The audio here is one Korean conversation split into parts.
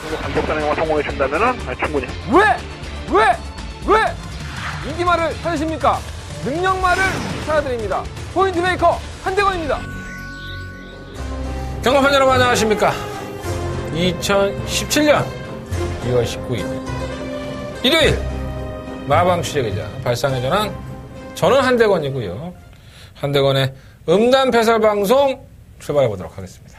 정도 강력단행과 성공해 준다면은 충분히. 왜 인기말을 찾으십니까? 능력말을 찾아드립니다. 포인트 메이커 한대건입니다. 경험한 여러분 안녕하십니까? 2017년 2월 19일 일요일 마방 취재기자 발상의 전환, 저는 한대건이고요. 한대건의 음담 배설 방송 출발해 보도록 하겠습니다.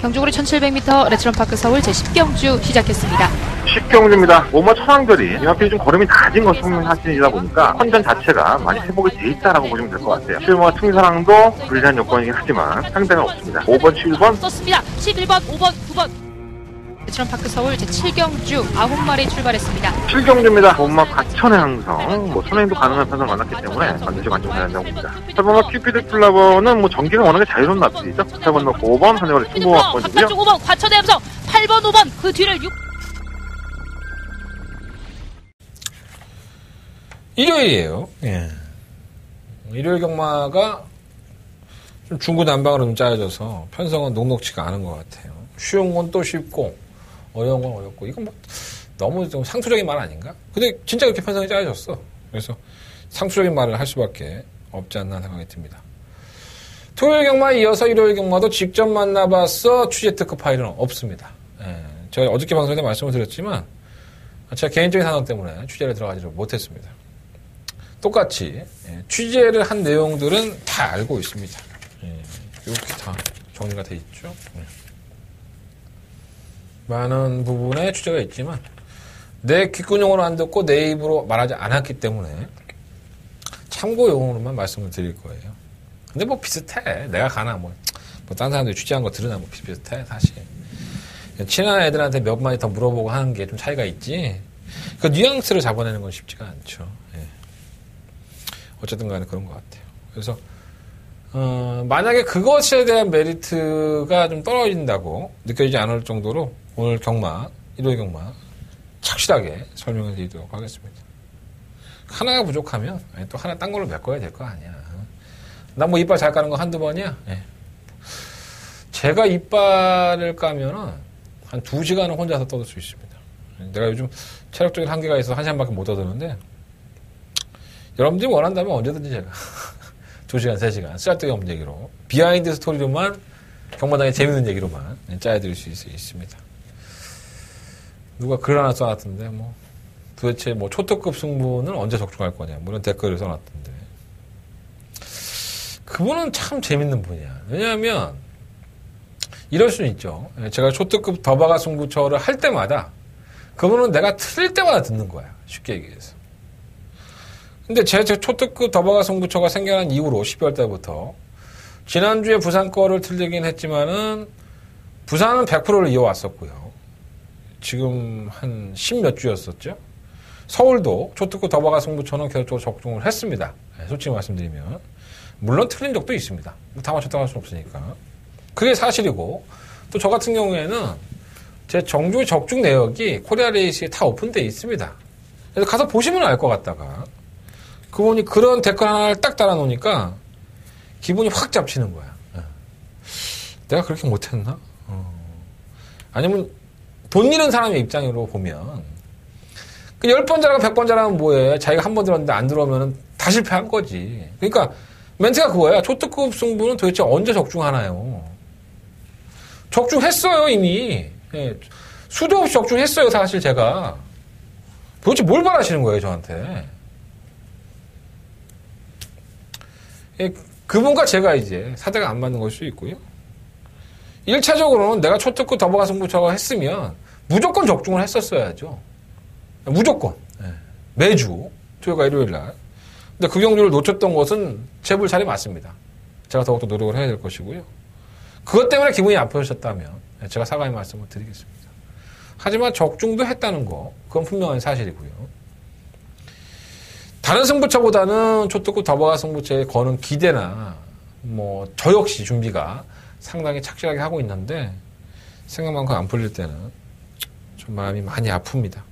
경주거리 1700m 레츠런파크 서울 제10경주 시작했습니다. 10경주입니다. 오마 천왕별이 이 하필 좀 걸음이 낮은 것을 하시다 보니까 컨전 자체가 많이 회복이 돼 있다라고 보시면 될 것 같아요. 실무와 승사랑도 불리한 여건이긴 하지만 상대가 없습니다. 5번, 7번 썼습니다. 11번, 5번, 9번. 레츠런파크 서울 제7경주 9마리 출발했습니다. 7경주입니다. 오마 과천의 항성, 선행도 가능한 편을 만났기 때문에 반드시 관심을 가야 된다고 봅니다. 8번 큐피드 플라버는 전기가 워낙에 자유로운 납치죠. 8번 5번 한대거리 승부학번이고요. 바깥쪽 5번 과천의 함성, 8번, 5번 그 뒤를 6. 일요일이에요. 예. 일요일 경마가 좀 중구난방으로 좀 짜여져서 편성은 녹록치가 않은 것 같아요. 쉬운 건 또 쉽고 어려운 건 어렵고 이건 뭐 너무 좀 상투적인 말 아닌가? 근데 진짜 그렇게 편성이 짜여졌어. 그래서 상투적인 말을 할 수밖에 없지 않나 생각이 듭니다. 토요일 경마에 이어서 일요일 경마도 직접 만나봤어 취재 특급 파일은 없습니다. 예. 제가 어저께 방송에 말씀을 드렸지만 제가 개인적인 상황 때문에 취재를 들어가지를 못했습니다. 똑같이 취재를 한 내용들은 다 알고 있습니다. 이렇게 다 정리가 돼 있죠. 많은 부분에 취재가 있지만 내 귓구녕으로 안 듣고 내 입으로 말하지 않았기 때문에 참고용으로만 말씀을 드릴 거예요. 근데 뭐 비슷해. 내가 가나 딴 사람들이 취재한 거 들으나 비슷비슷해 사실. 친한 애들한테 몇 마디 더 물어보고 하는 게 좀 차이가 있지. 그 뉘앙스를 잡아내는 건 쉽지가 않죠. 어쨌든 간에 그런 것 같아요. 그래서 만약에 그것에 대한 메리트가 좀 떨어진다고 느껴지지 않을 정도로 오늘 경마, 일요일 경마 착실하게 설명해 드리도록 하겠습니다. 하나가 부족하면 또 하나 딴 걸로 메꿔야 될 거 아니야. 나 뭐 이빨 잘 까는 거 한두 번이야? 제가 이빨을 까면은 한 2시간은 혼자서 떠들 수 있습니다. 내가 요즘 체력적인 한계가 있어서 1시간밖에 못 떠드는데 여러분들이 원한다면 언제든지 제가 2시간, 3시간 쓸데기 없는 얘기로 비하인드 스토리로만 경마장의 재밌는 얘기로만 짜여드릴 수 있습니다. 누가 글 하나 써놨던데 도대체 초특급 승부는 언제 적중할 거냐 이런 댓글을 써놨던데 그분은 참 재밌는 분이야. 왜냐하면 이럴 수는 있죠. 제가 초특급 더바가 승부처를 할 때마다 그분은 내가 틀릴 때마다 듣는 거야. 쉽게 얘기해서. 근데 제 초특급 더바가 승부처가 생겨난 이후로 12월 달부터 지난주에 부산 거를 틀리긴 했지만은 부산은 100%를 이어왔었고요. 지금 한 10몇 주였었죠. 서울도 초특급 더바가 승부처는 계속적으로 적중을 했습니다. 솔직히 말씀드리면. 물론 틀린 적도 있습니다. 다 맞췄다고 할 수는 없으니까. 그게 사실이고 또 저 같은 경우에는 제 정주의 적중 내역이 코리아 레이스에 다 오픈되어 있습니다. 그래서 가서 보시면 알 것 같다가 그분이 그런 댓글 하나를 딱 달아놓으니까 기분이 확 잡치는 거야. 내가 그렇게 못했나? 아니면 돈 잃은 사람의 입장으로 보면 10번 잘하고 100번 잘하면 뭐해. 자기가 한 번 들었는데 안 들어오면 다 실패한 거지. 그러니까 멘트가 그거야. 초특급 승부는 도대체 언제 적중하나요? 적중했어요 이미. 수도 없이 적중했어요 사실 제가. 도대체 뭘 바라시는 거예요 저한테. 그분과 제가 이제 사대가 안 맞는 걸 수 있고요. 1차적으로는 내가 초특급 더바가 승부처가 했으면 무조건 적중을 했었어야죠. 무조건. 매주 토요일과 일요일 날. 근데 그 경주를 놓쳤던 것은 제 불찰이 맞습니다. 제가 더욱더 노력을 해야 될 것이고요. 그것 때문에 기분이 아프셨다면 제가 사과의 말씀을 드리겠습니다. 하지만 적중도 했다는 거 그건 분명한 사실이고요. 다른 승부처보다는 초특급 더바가 승부처에 거는 기대나 저 역시 준비가 상당히 착실하게 하고 있는데 생각만큼 안 풀릴 때는 좀 마음이 많이 아픕니다.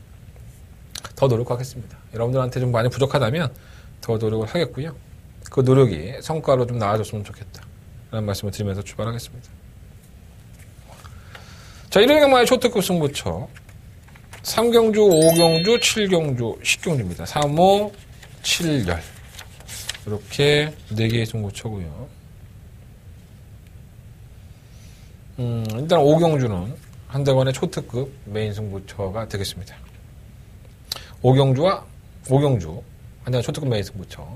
더 노력하겠습니다. 여러분들한테 좀 많이 부족하다면 더 노력을 하겠고요. 그 노력이 성과로 좀 나아졌으면 좋겠다. 라는 말씀을 드리면서 출발하겠습니다. 자, 일요일 경마의 초특급 승부처. 3경주, 5경주, 7경주, 10경주입니다. 3, 5, 7, 열. 이렇게 4개의 승부처고요. 일단 5경주는 한대관의 초특급 메인 승부처가 되겠습니다. 5경주, 한대관 초특급 메인 승부처.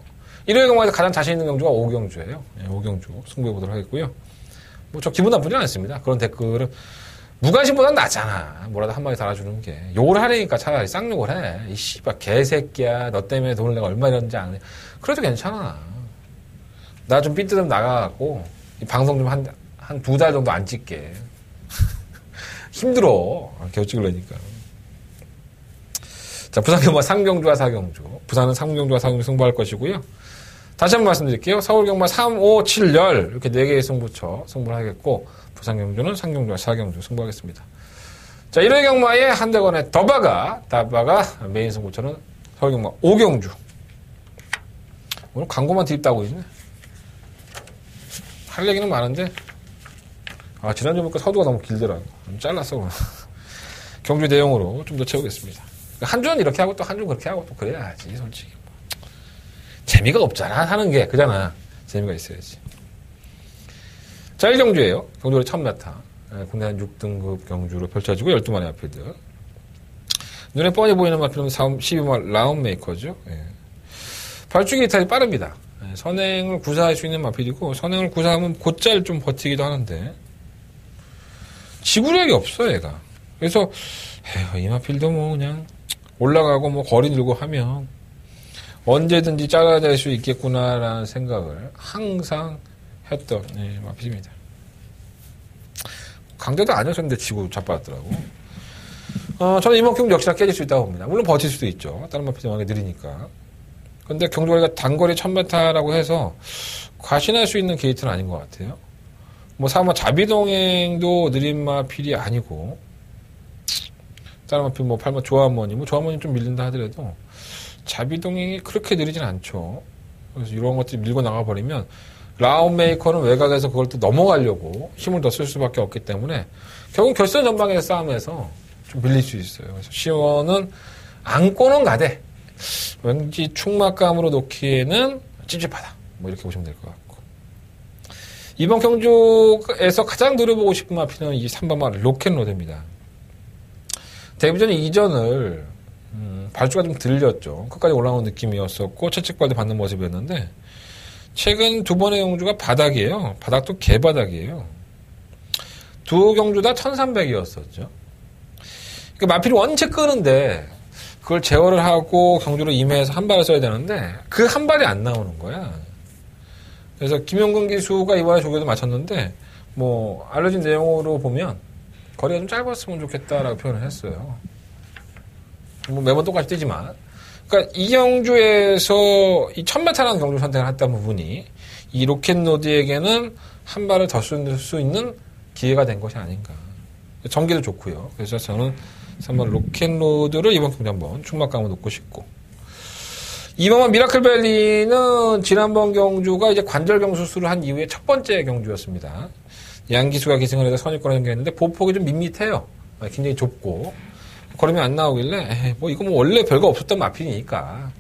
일요일 경마에서 가장 자신 있는 경주가 5경주예요. 네, 5경주 승부해보도록 하겠고요. 뭐 저 기분 나쁘지 않습니다. 그런 댓글은 무관심보단 낫잖아. 뭐라도 한마디 달아주는 게. 욕을 하려니까 차라리 쌍욕을 해. 이 씨발 개새끼야. 너 때문에 돈을 내가 얼마 잃었는지 아네. 그래도 괜찮아. 나 좀 삐뚤면 나가갖고 이 방송 좀 한 2달 정도 안 찍게. 힘들어. 겨우 찍으려니까. 자, 부산 경마 3경주와 4경주. 부산은 3경주와 4경주 승부할 것이고요. 다시 한번 말씀드릴게요. 서울 경마 3, 5, 7, 열. 이렇게 4개의 승부처 승부를 하겠고, 부산 경주는 3경주와 4경주 승부하겠습니다. 자, 1회 경마의 한대건의 다바가 메인 승부처는 서울 경마 5경주. 오늘 광고만 드립다고 있네. 할 얘기는 많은데, 지난주 보니까 서두가 너무 길더라고. 좀 잘랐어. 경주 내용으로 좀 더 채우겠습니다. 한 주는 이렇게 하고 또 한 주는 그렇게 하고 또 그래야지, 솔직히. 재미가 없잖아, 하는 게. 그잖아. 재미가 있어야지. 자, 1경주예요. 경주로 첫 메타. 국내 한 6등급 경주로 펼쳐지고 12마리 앞필드. 눈에 뻔히 보이는 마필은 12마 라운 메이커죠. 예. 발주기 이탈이 빠릅니다. 선행을 구사할 수 있는 마필이고, 선행을 구사하면 곧잘 좀 버티기도 하는데, 지구력이 없어, 얘가. 그래서, 이 마필도 뭐 그냥 올라가고 뭐 거리 들고 하면 언제든지 짜라될 수 있겠구나라는 생각을 항상 했던 마필입니다. 강대도 아니었었는데 지고 자빠졌더라고. 저는 이번 경주 역시나 깨질 수 있다고 봅니다. 물론 버틸 수도 있죠. 다른 마필이 워낙에 느리니까. 근데 경주거리가 단거리 1000m라고 해서 과신할 수 있는 게이트는 아닌 것 같아요. 뭐 사마 자비동행도 느린 마필이 아니고, 다른 마필 뭐 팔마 조합머니 좀 밀린다 하더라도 자비동행이 그렇게 느리진 않죠. 그래서 이런 것들이 밀고 나가버리면 라운메이커는 외곽에서 그걸 또 넘어가려고 힘을 더 쓸 수밖에 없기 때문에 결국 결선 전방의 싸움에서 좀 밀릴 수 있어요. 그래서 시원은 안고는 가되 왠지 충막감으로 놓기에는 찝찝하다. 뭐 이렇게 보시면 될 것 같고. 이번 경주에서 가장 노려보고 싶은 마필은 이 3번마 로켓로드입니다. 데뷔전 이전을 발주가 좀 들렸죠. 끝까지 올라오는 느낌이었었고 채찍발도 받는 모습이었는데 최근 2번의 경주가 바닥이에요. 바닥도 개바닥이에요. 2 경주 다 1300이었었죠. 그러니까 마필이 원체 끄는데 그걸 제어를 하고 경주로 임해서 한 발을 써야 되는데 그 한 발이 안 나오는 거야. 그래서 김용근 기수가 이번에 조교도 맞췄는데 뭐 알려진 내용으로 보면 거리가 좀 짧았으면 좋겠다라고 표현을 했어요. 뭐 매번 똑같이 뛰지만. 그러니까 이 경주에서 이 1000m라는 경주 선택을 했던 부분이 이 로켓로드에게는 한 발을 더 쓸 수 있는 기회가 된 것이 아닌가. 전개도 좋고요. 그래서 저는 3번 로켓로드를 이번 경주 한번 충막감을 놓고 싶고. 2번만 미라클밸리는 지난번 경주가 이제 관절 경수술을 한 이후에 첫 번째 경주였습니다. 양기수가 기승을 해서 선입권을 연결했는데 보폭이 좀 밋밋해요. 굉장히 좁고 걸음이 안 나오길래 뭐 이거 뭐 원래 별거 없었던 마필이니까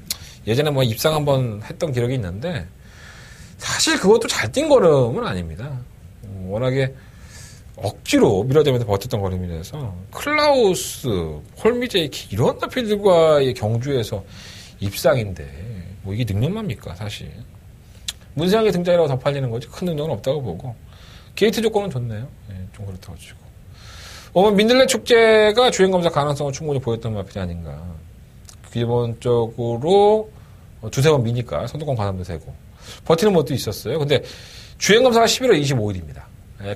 예전에 뭐 입상 한번 했던 기록이 있는데 사실 그것도 잘 뛴 걸음은 아닙니다. 워낙에 억지로 밀어대면서 버텼던 걸음이라서 클라우스, 홀미제이키 이런 마필들과의 경주에서 입상인데 뭐 이게 능력만입니까 사실. 문세영의 등장이라고 더 팔리는 거지 큰 능력은 없다고 보고 게이트 조건은 좋네요. 좀 그렇다고 치고. 민들레 축제가 주행검사 가능성을 충분히 보였던 마필이 아닌가. 기본적으로 2-3번 미니까 선두권 관람도 되고 버티는 것도 있었어요. 근데 주행검사가 11월 25일입니다.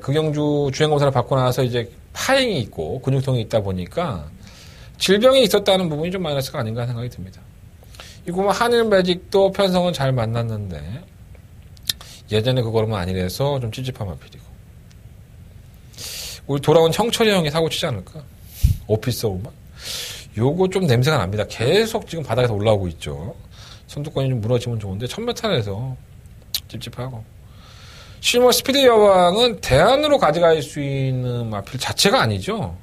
그 경주 주행검사를 받고 나서 이제 파행이 있고 근육통이 있다 보니까 질병이 있었다는 부분이 좀 마이너스가 아닌가 생각이 듭니다. 이거 뭐 한일 매직도 편성은 잘 만났는데 예전에 그거는 아니라서 좀 찝찝한 마필이고. 우리 돌아온 형철이 형이 사고 치지 않을까? 오피스오만. 요거 좀 냄새가 납니다. 계속 지금 바닥에서 올라오고 있죠. 선두권이 좀 무너지면 좋은데 1000m에서 찝찝하고. 실버 스피드 여왕은 대안으로 가져갈 수 있는 마필 자체가 아니죠.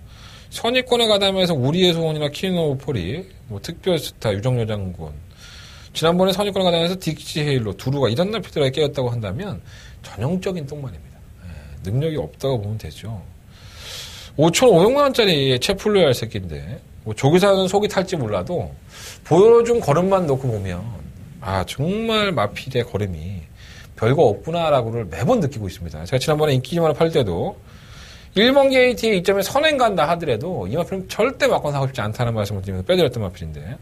선입권에 가담해서 우리의 소원이나 키노폴이, 뭐 특별 스타, 유정여 장군, 지난번에 선입권에 가담해서 딕시 헤일로, 두루가 이런 마필들에게 깨었다고 한다면 전형적인 똥말입니다. 능력이 없다고 보면 되죠. 5,500만원짜리 채플로얄 새끼인데, 뭐 조교사는 속이 탈지 몰라도 보여준 걸음만 놓고 보면 정말 마필의 걸음이 별거 없구나라고를 매번 느끼고 있습니다. 제가 지난번에 인기지마를 팔 때도 1번 게이트에 이점에 선행 간다 하더라도 이 마필은 절대 막건 사고 싶지 않다는 말씀을 드리면서 빼드렸던 마필인데,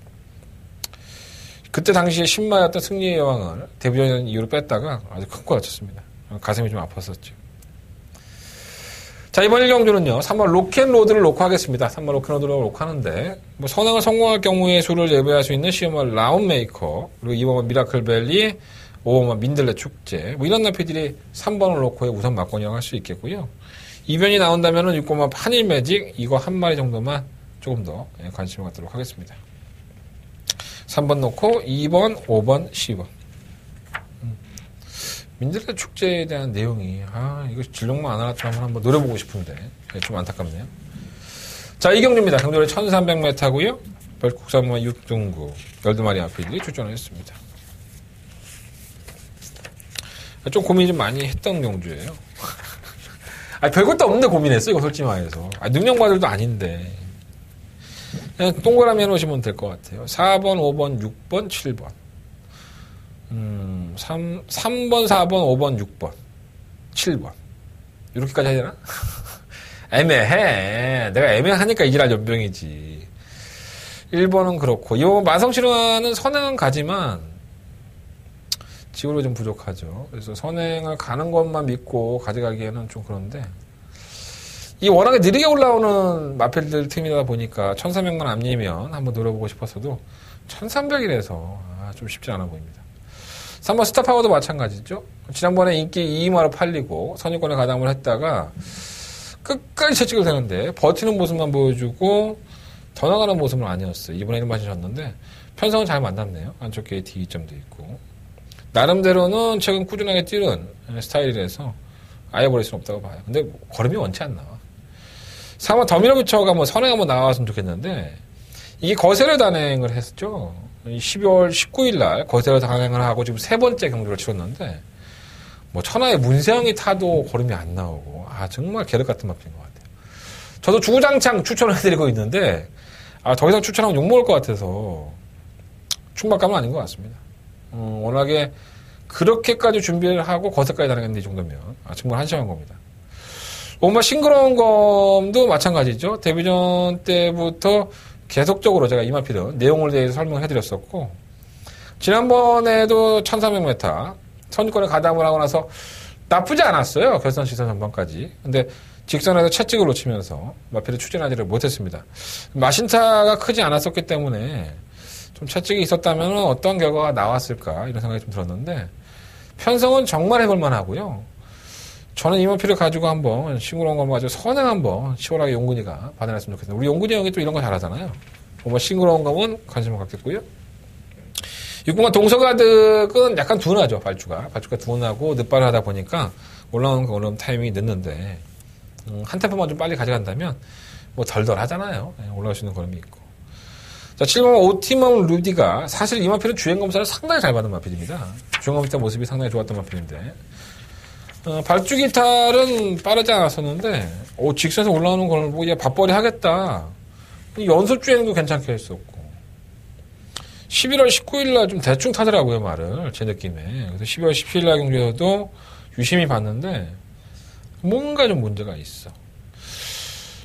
그때 당시에 신마였던 승리의 여왕을 데뷔전 이후로 뺐다가 아주 큰 거 다쳤습니다. 가슴이 좀 아팠었죠. 자, 이번 1경주는요, 3번 로켓로드를 놓고 하겠습니다. 3번 로켓로드를 놓고 하는데, 뭐 선행을 성공할 경우의 수를 예배할 수 있는 시험은 라운메이커, 그리고 2번은 미라클벨리, 5번은 민들레 축제, 뭐 이런 나피들이 3번을 놓고의 우선 막권이라고 할 수 있겠고요. 이변이 나온다면은 6번은 한일 매직, 이거 한 마리 정도만 조금 더 관심을 갖도록 하겠습니다. 3번 놓고 2번, 5번, 10번. 민들레 축제에 대한 내용이 이거 진롱만 안 알았다면 한번 노려보고 싶은데 좀 안타깝네요. 자, 이경주입니다. 경주는 1300m고요. 국산마 6등구 12마리 앞필이 출전을 했습니다. 좀 고민 좀 많이 했던 경주예요. 별것도 없는데 고민했어, 이거 솔직히 말해서. 능력마들도 아닌데. 그냥 동그라미 해놓으시면 될 것 같아요. 4번, 5번, 6번, 7번. 3번, 4번, 5번, 6번, 7번. 이렇게까지 해야 되나? 애매해. 내가 애매하니까 이질할 연병이지. 1번은 그렇고, 2번 만성실화는 선행은 가지만, 지구로 좀 부족하죠. 그래서 선행을 가는 것만 믿고 가져가기에는 좀 그런데, 이 워낙에 느리게 올라오는 마필들 팀이다 보니까 1300만 앞니면 한번 노려보고 싶었어도 1300이라서 좀 쉽지 않아 보입니다. 3번 스타파워도 마찬가지죠. 지난번에 인기 2위마로 팔리고 선입권에 가담을 했다가 끝까지 채찍을 대는데 버티는 모습만 보여주고 더 나가는 모습은 아니었어요. 이번에 1맛이 졌는데 편성은 잘 만났네요. 안쪽 게이트 2점도 있고. 나름대로는 최근 꾸준하게 뛰는 스타일이라서 아예 버릴 수는 없다고 봐요. 근데 걸음이 원치 않나. 3번 더 밀어붙여가 뭐 선행 한번 나왔으면 좋겠는데 이게 거세를 단행을 했죠. 12월 19일 날 거세를 단행을 하고 지금 세 번째 경주를 치렀는데 뭐 천하의 문세영이 타도 걸음이 안 나오고 정말 계륵 같은 마필인 것 같아요. 저도 주구장창 추천을 해드리고 있는데 더 이상 추천하면 욕먹을 것 같아서 충박감은 아닌 것 같습니다. 워낙에 그렇게까지 준비를 하고 거세까지 단행했는데 이 정도면 정말 한심한 겁니다. 정말 싱그러운 검도 마찬가지죠. 데뷔전 때부터 계속적으로 제가 이 마필은 내용을 대해서 설명을 해드렸었고, 지난번에도 1300m 선입권에 가담을 하고 나서 나쁘지 않았어요. 결선 시선 전반까지. 근데 직선에서 채찍을 놓치면서 마필을 추진하지를 못했습니다. 마신타가 크지 않았었기 때문에 좀 채찍이 있었다면 어떤 결과가 나왔을까 이런 생각이 좀 들었는데, 편성은 정말 해볼만 하고요. 저는 이 마필을 가지고 한번 싱그러운 거 가지고 선행 한번 시원하게 용근이가 받아냈으면 좋겠어요. 우리 용근이 형이 또 이런 거 잘하잖아요. 정말 싱그러운 거면 관심을 갖겠고요. 6번가 동서가득은 약간 둔하죠. 발주가 둔하고 늦발을 하다 보니까 올라오는 타이밍이 늦는데 한 템포만 좀 빨리 가져간다면 뭐 덜덜 하잖아요. 올라올 수 있는 걸음이 있고. 자, 7번 오티멈 루디가 사실 이 마필은 주행 검사를 상당히 잘 받은 마필입니다. 주행 검사 모습이 상당히 좋았던 마필인데 발주 기탈은 빠르지 않았었는데 직선에서 올라오는 걸 보고 얘 밥벌이 하겠다. 연속 주행도 괜찮게 했었고 11월 19일 날 좀 대충 타더라고요, 말을 제 느낌에. 그래서 12월 17일 날 경주에서도 유심히 봤는데 뭔가 좀 문제가 있어.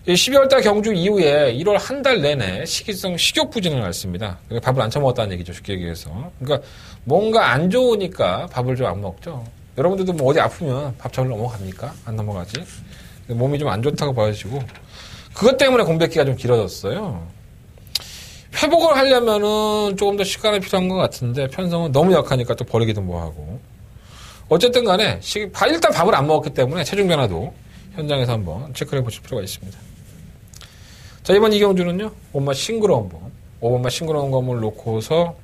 12월달 경주 이후에 1월 한 달 내내 식이성 식욕 부진을 앓습니다. 밥을 안 처먹었다는 얘기죠, 쉽게 얘기해서. 그러니까 뭔가 안 좋으니까 밥을 좀 안 먹죠. 여러분들도 뭐 어디 아프면 밥 잘 넘어갑니까? 안 넘어가지. 몸이 좀 안 좋다고 봐주시고 그것 때문에 공백기가 좀 길어졌어요. 회복을 하려면은 조금 더 시간이 필요한 것 같은데 편성은 너무 약하니까 또 버리기도 뭐하고. 어쨌든 간에 일단 밥을 안 먹었기 때문에 체중 변화도 현장에서 한번 체크를 해보실 필요가 있습니다. 자, 이번 이경주는요, 5번마 싱그러운 검. 5번마 싱그러운 검을 놓고서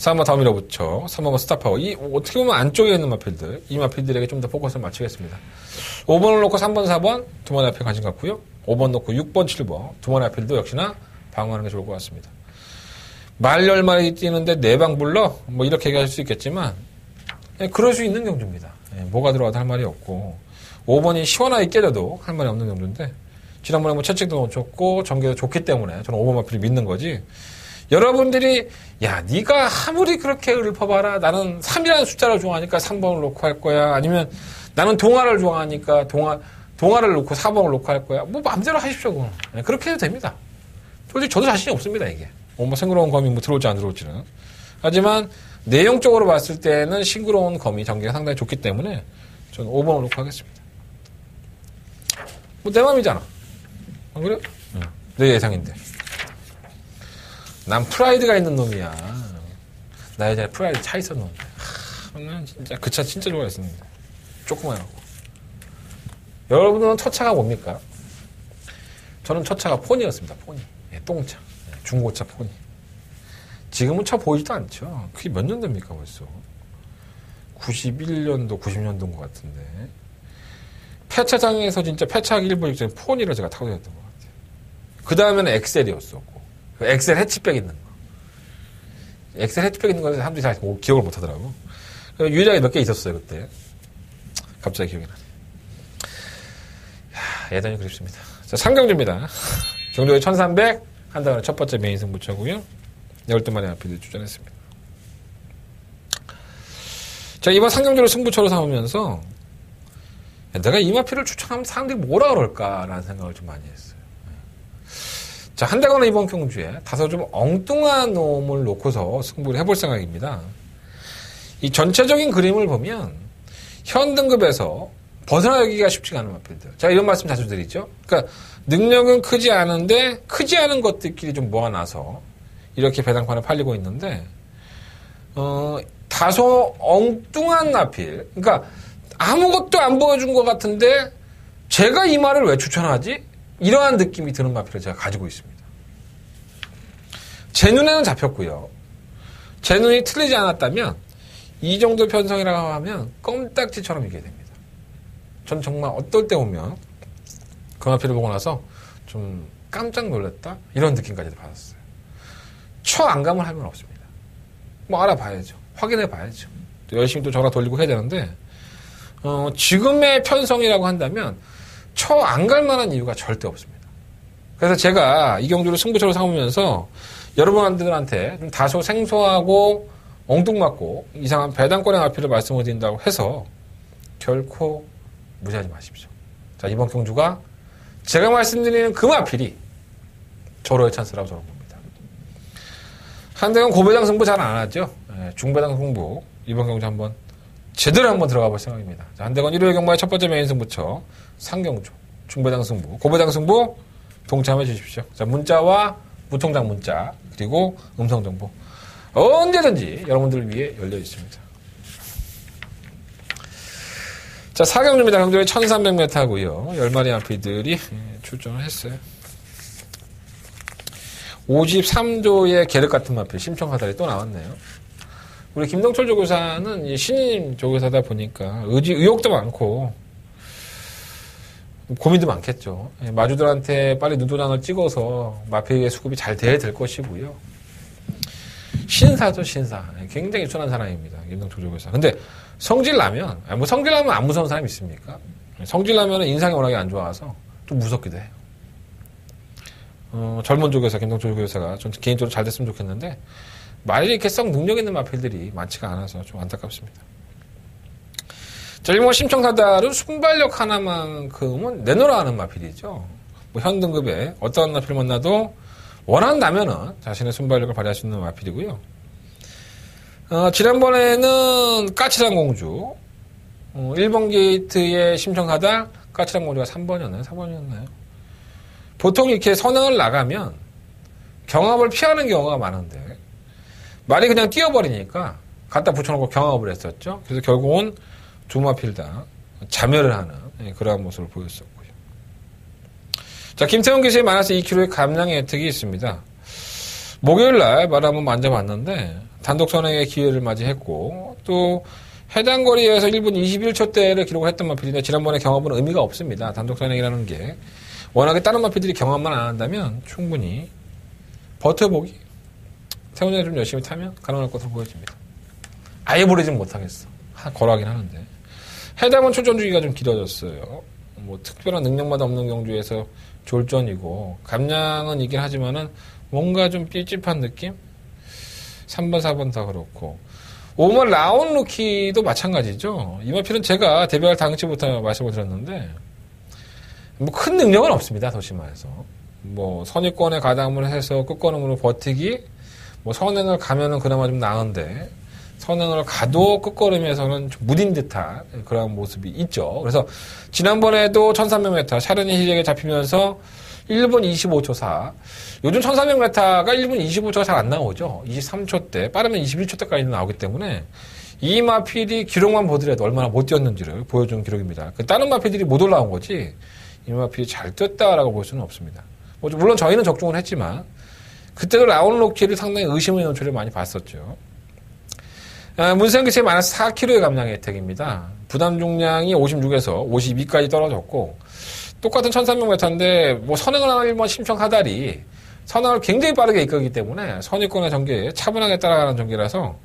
3번 더 밀어붙여, 3번 스타파워. 이 어떻게 보면 안쪽에 있는 마필들, 이 마필들에게 좀 더 포커스를 맞추겠습니다. 5번을 놓고 3번, 4번 두 마리 앞에 관심 갖고요. 5번 놓고 6번, 7번 두 마리 앞필도 역시나 방어하는 게 좋을 것 같습니다. 말 10마리 뛰는데 4방 불러? 뭐 이렇게 얘기할 수 있겠지만 그럴 수 있는 경주입니다. 뭐가 들어와도 할 말이 없고 5번이 시원하게 깨져도 할 말이 없는 경주인데 지난번에 뭐 채찍도 놓쳤고 전개도 좋기 때문에 저는 5번 마필을 믿는 거지. 여러분들이 야 네가 아무리 그렇게 읊어봐라 나는 3이라는 숫자를 좋아하니까 3번을 놓고 할 거야. 아니면 나는 동화를 좋아하니까 동화를 놓고 4번을 놓고 할 거야. 뭐 마음대로 하십시오. 그건. 그렇게 해도 됩니다. 솔직히 저도 자신이 없습니다. 이게 뭐 싱그러운 검이 뭐 들어올지 안 들어올지는. 하지만 내용적으로 봤을 때는 싱그러운 검이 전개가 상당히 좋기 때문에 저는 5번을 놓고 하겠습니다. 뭐 내 맘이잖아. 안 그래? 내 예상인데. 난 프라이드가 있는 놈이야. 나 예전에 프라이드 차 있었는데. 난 진짜 그 차 진짜 좋아했었는데. 조그마하고. 여러분들은 첫 차가 뭡니까? 저는 첫 차가 포니였습니다. 포니. 똥차. 중고차 포니. 지금은 차 보이지도 않죠. 그게 몇 년도입니까 벌써. 91년도, 90년도인 것 같은데. 폐차장에서 진짜 폐차하기 일보 직전에 포니를 제가 타고 다녔던 것 같아요. 그 다음에는 엑셀이었었고. 엑셀 해치백 있는 거. 엑셀 해치백 있는 거는 사람들이 잘 기억을 못 하더라고. 유일하게 몇 개 있었어요, 그때. 갑자기 기억이 나네. 예전이 그립습니다. 자, 상경주입니다. 경주에 1300, 한다운의 첫 번째 메인 승부처고요. 12마리 앞에 출전했습니다. 자, 이번 상경주를 승부처로 삼으면서 내가 이 마필을 추천하면 사람들이 뭐라 그럴까라는 생각을 좀 많이 했어요. 자, 한대건은 이번 경주에 다소 좀 엉뚱한 놈을 놓고서 승부를 해볼 생각입니다. 이 전체적인 그림을 보면 현 등급에서 벗어나기가 쉽지가 않은 마필들. 제가 이런 말씀 자주 드리죠. 그러니까 능력은 크지 않은데 크지 않은 것들끼리 좀 모아놔서 이렇게 배당판에 팔리고 있는데 다소 엉뚱한 마필. 그러니까 아무것도 안 보여준 것 같은데 제가 이 말을 왜 추천하지? 이러한 느낌이 드는 마필을 제가 가지고 있습니다. 제 눈에는 잡혔고요. 제 눈이 틀리지 않았다면 이 정도 편성이라고 하면 껌딱지처럼 이기게 됩니다. 전 정말 어떨 때 보면 그 마필을 보고 나서 좀 깜짝 놀랐다? 이런 느낌까지도 받았어요. 초안감을 할 건 없습니다. 뭐 알아봐야죠. 확인해 봐야죠. 또 열심히 또 전화 돌리고 해야 되는데 지금의 편성이라고 한다면 안 갈 만한 이유가 절대 없습니다. 그래서 제가 이 경주를 승부처로 삼으면서 여러분들한테 좀 다소 생소하고 엉뚱맞고 이상한 배당권의 마필을 말씀을 드린다고 해서 결코 무시하지 마십시오. 자, 이번 경주가 제가 말씀드리는 그 마필이 절호의 찬스라고 저는 봅니다. 한대건 고배당 승부 잘 안 하죠. 중배당 승부 이번 경주 한번 제대로 한번 들어가 볼 생각입니다. 자, 한대건 1회 경마의 첫 번째 메인 승부처 상경주 중배당 승부 고배당 승부 동참해 주십시오. 자, 문자와 무통장 문자 그리고 음성 정보 언제든지 여러분들을 위해 열려 있습니다. 자, 4경주입니다. 경주에 1300m고요. 10마리 암피들이 출전을 했어요. 53조의 계륵 같은 마필 심청하달이 또 나왔네요. 우리 김동철 조교사는 신임 조교사다 보니까 의욕도 많고 고민도 많겠죠. 마주들한테 빨리 눈도장을 찍어서 마필의 수급이 잘 돼야 될 것이고요. 신사죠, 신사. 굉장히 순한 사람입니다. 김동철 조교사. 근데 성질나면, 뭐 성질나면 안 무서운 사람이 있습니까? 성질나면 인상이 워낙에 안 좋아서 좀 무섭기도 해요. 젊은 조교사, 김동철 조교사가 전 개인적으로 잘 됐으면 좋겠는데 말이 이렇게 썩 능력 있는 마필들이 많지가 않아서 좀 안타깝습니다. 자, 일본 심청사달은 순발력 하나만큼은 내놓으라 하는 마필이죠. 뭐 현 등급에 어떤 마필 만나도 원한다면은 자신의 순발력을 발휘할 수 있는 마필이고요. 지난번에는 까칠한 공주, 1번 게이트의 심청사달, 까칠한 공주가 3번이었나요? 4번이었나요? 보통 이렇게 선행을 나가면 경합을 피하는 경우가 많은데 말이 그냥 뛰어버리니까 갖다 붙여놓고 경합을 했었죠. 그래서 결국은 두 마필 다 자멸을 하는 그러한 모습을 보였었고요. 자, 김태훈 기수의 마이너스 2kg의 감량의 혜택이 있습니다. 목요일날 말 한번 만져봤는데 단독 선행의 기회를 맞이했고 또 해당 거리에서 1분 21초대를 기록을 했던 마필인데 지난번에 경험은 의미가 없습니다. 단독 선행이라는 게 워낙에 다른 마필들이 경험만 안 한다면 충분히 버텨보기 태훈이가 좀 열심히 타면 가능할 것으로 보여집니다. 아예 버리진 못하겠어. 걸어가긴 하는데 해당은 출전 주기가 좀 길어졌어요. 뭐 특별한 능력마다 없는 경주에서 졸전이고 감량은 이긴 하지만은 뭔가 좀 찝찝한 느낌? 3번, 4번 다 그렇고 5번 라운 루키도 마찬가지죠. 이 마필은 제가 데뷔할 당시부터 말씀을 드렸는데 뭐 큰 능력은 없습니다. 도시마에서 뭐 선입권에 가담을 해서 끝걸음으로 버티기 뭐 선행을 가면은 그나마 좀 나은데 선행을 가도 끝걸음에서는 좀 무딘 듯한 그런 모습이 있죠. 그래서 지난번에도 1300m 샤르니 희재에게 잡히면서 1분 25초 4. 요즘 1300m가 1분 25초가 잘 안 나오죠. 23초대, 빠르면 21초대까지 나오기 때문에 이 마필이 기록만 보더라도 얼마나 못 뛰었는지를 보여주는 기록입니다. 다른 마필들이 못 올라온 거지 이 마필이 잘 뛰었다라고 볼 수는 없습니다. 물론 저희는 적중을 했지만 그때도 라운 로키를 상당히 의심의 연출을 많이 봤었죠. 문세영 기체의 마이너스 4kg의 감량의 혜택입니다. 부담 중량이 56에서 52까지 떨어졌고 똑같은 1300m인데 뭐 선행을 하는 1번 심청 하달이 선행을 굉장히 빠르게 이끌기 때문에 선입권의 전개에 차분하게 따라가는 전개라서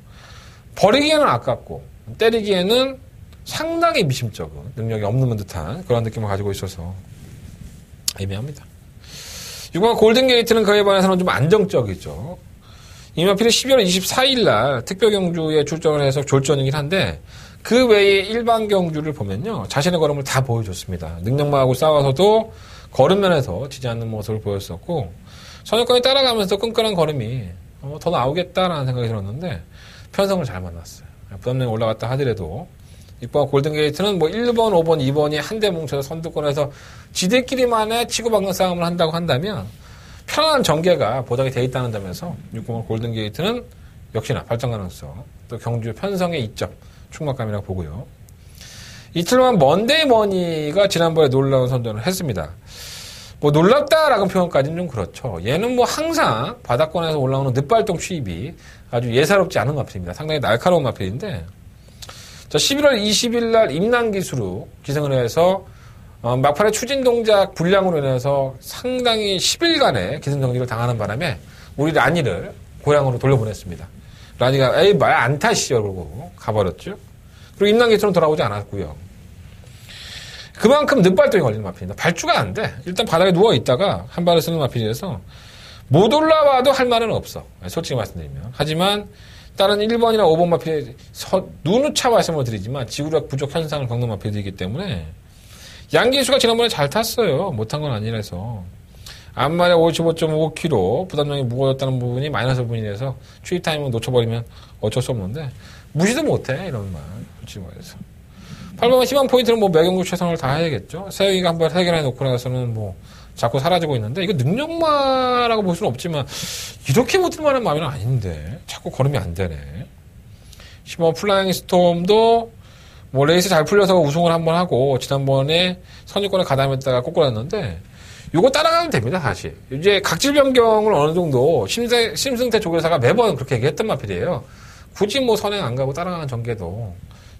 버리기에는 아깝고 때리기에는 상당히 미심쩍은 능력이 없는 듯한 그런 느낌을 가지고 있어서 애매합니다. 6번 골든게이트는 그에 반해서는 좀 안정적이죠. 이마필이 12월 24일 날 특별 경주에 출전을 해서 졸전이긴 한데 그 외에 일반 경주를 보면요. 자신의 걸음을 다 보여줬습니다. 능력마하고 싸워서도 걸음면에서 지지 않는 모습을 보였었고 선역권이 따라가면서 끈끈한 걸음이 더 나오겠다라는 생각이 들었는데 편성을 잘 만났어요. 부담력이 올라갔다 하더라도 6번 골든게이트는 뭐 1번, 5번, 2번이 한데 뭉쳐서 선두권에서 지들끼리만의 치고받는 싸움을 한다고 한다면 편안한 전개가 보장이 돼 있다는 점에서 6번 골든게이트는 역시나 발전 가능성, 또 경주 편성의 이점, 충만감이라고 보고요. 이틀만 먼데이 머니가 지난번에 놀라운 선전을 했습니다. 뭐 놀랍다라는 표현까지는 좀 그렇죠. 얘는 뭐 항상 바닥권에서 올라오는 늦발동 추입이 아주 예사롭지 않은 마필입니다. 상당히 날카로운 마필인데 자, 11월 20일 날 임난기수로 기승을 해서 막판에 추진 동작 불량으로 인해서 상당히 10일간의 기승정지를 당하는 바람에 우리 라니를 고향으로 돌려보냈습니다. 라니가 에이 말 안 타시죠 그러고 가버렸죠. 그리고 임난기수는 돌아오지 않았고요. 그만큼 늦발동이 걸리는 마필입니다. 발주가 안 돼. 일단 바닥에 누워있다가 한 발을 쓰는 마필이라서 못 올라와도 할 말은 없어. 솔직히 말씀드리면. 하지만 다른 1번이나 5번 마필에 누누차 말씀을 드리지만 지구력 부족 현상을 겪는 마필이기 때문에 양기수가 지난번에 잘 탔어요. 못한 건 아니라서. 앞말에 55.5kg 부담량이 무거워졌다는 부분이 마이너스 부분이라서 추입 타이밍을 놓쳐버리면 어쩔 수 없는데 무시도 못해 이런 말. 솔직히 말해서. 8번 희망 포인트는 뭐 매경구 최선을 다해야겠죠. 세영이가 한 번 해결해놓고 나서는 뭐 자꾸 사라지고 있는데 이거 능력마라고 볼 수는 없지만 이렇게 못할 만한 마음은 아닌데 자꾸 걸음이 안 되네. 10번 플라잉 스톰도 뭐 레이스 잘 풀려서 우승을 한번 하고 지난번에 선유권에 가담했다가 꼬꾸랐는데 요거 따라가면 됩니다. 사실 이제 각질 변경을 어느 정도 심승태 조교사가 매번 그렇게 얘기했던 마필이에요. 굳이 뭐 선행 안 가고 따라가는 전개도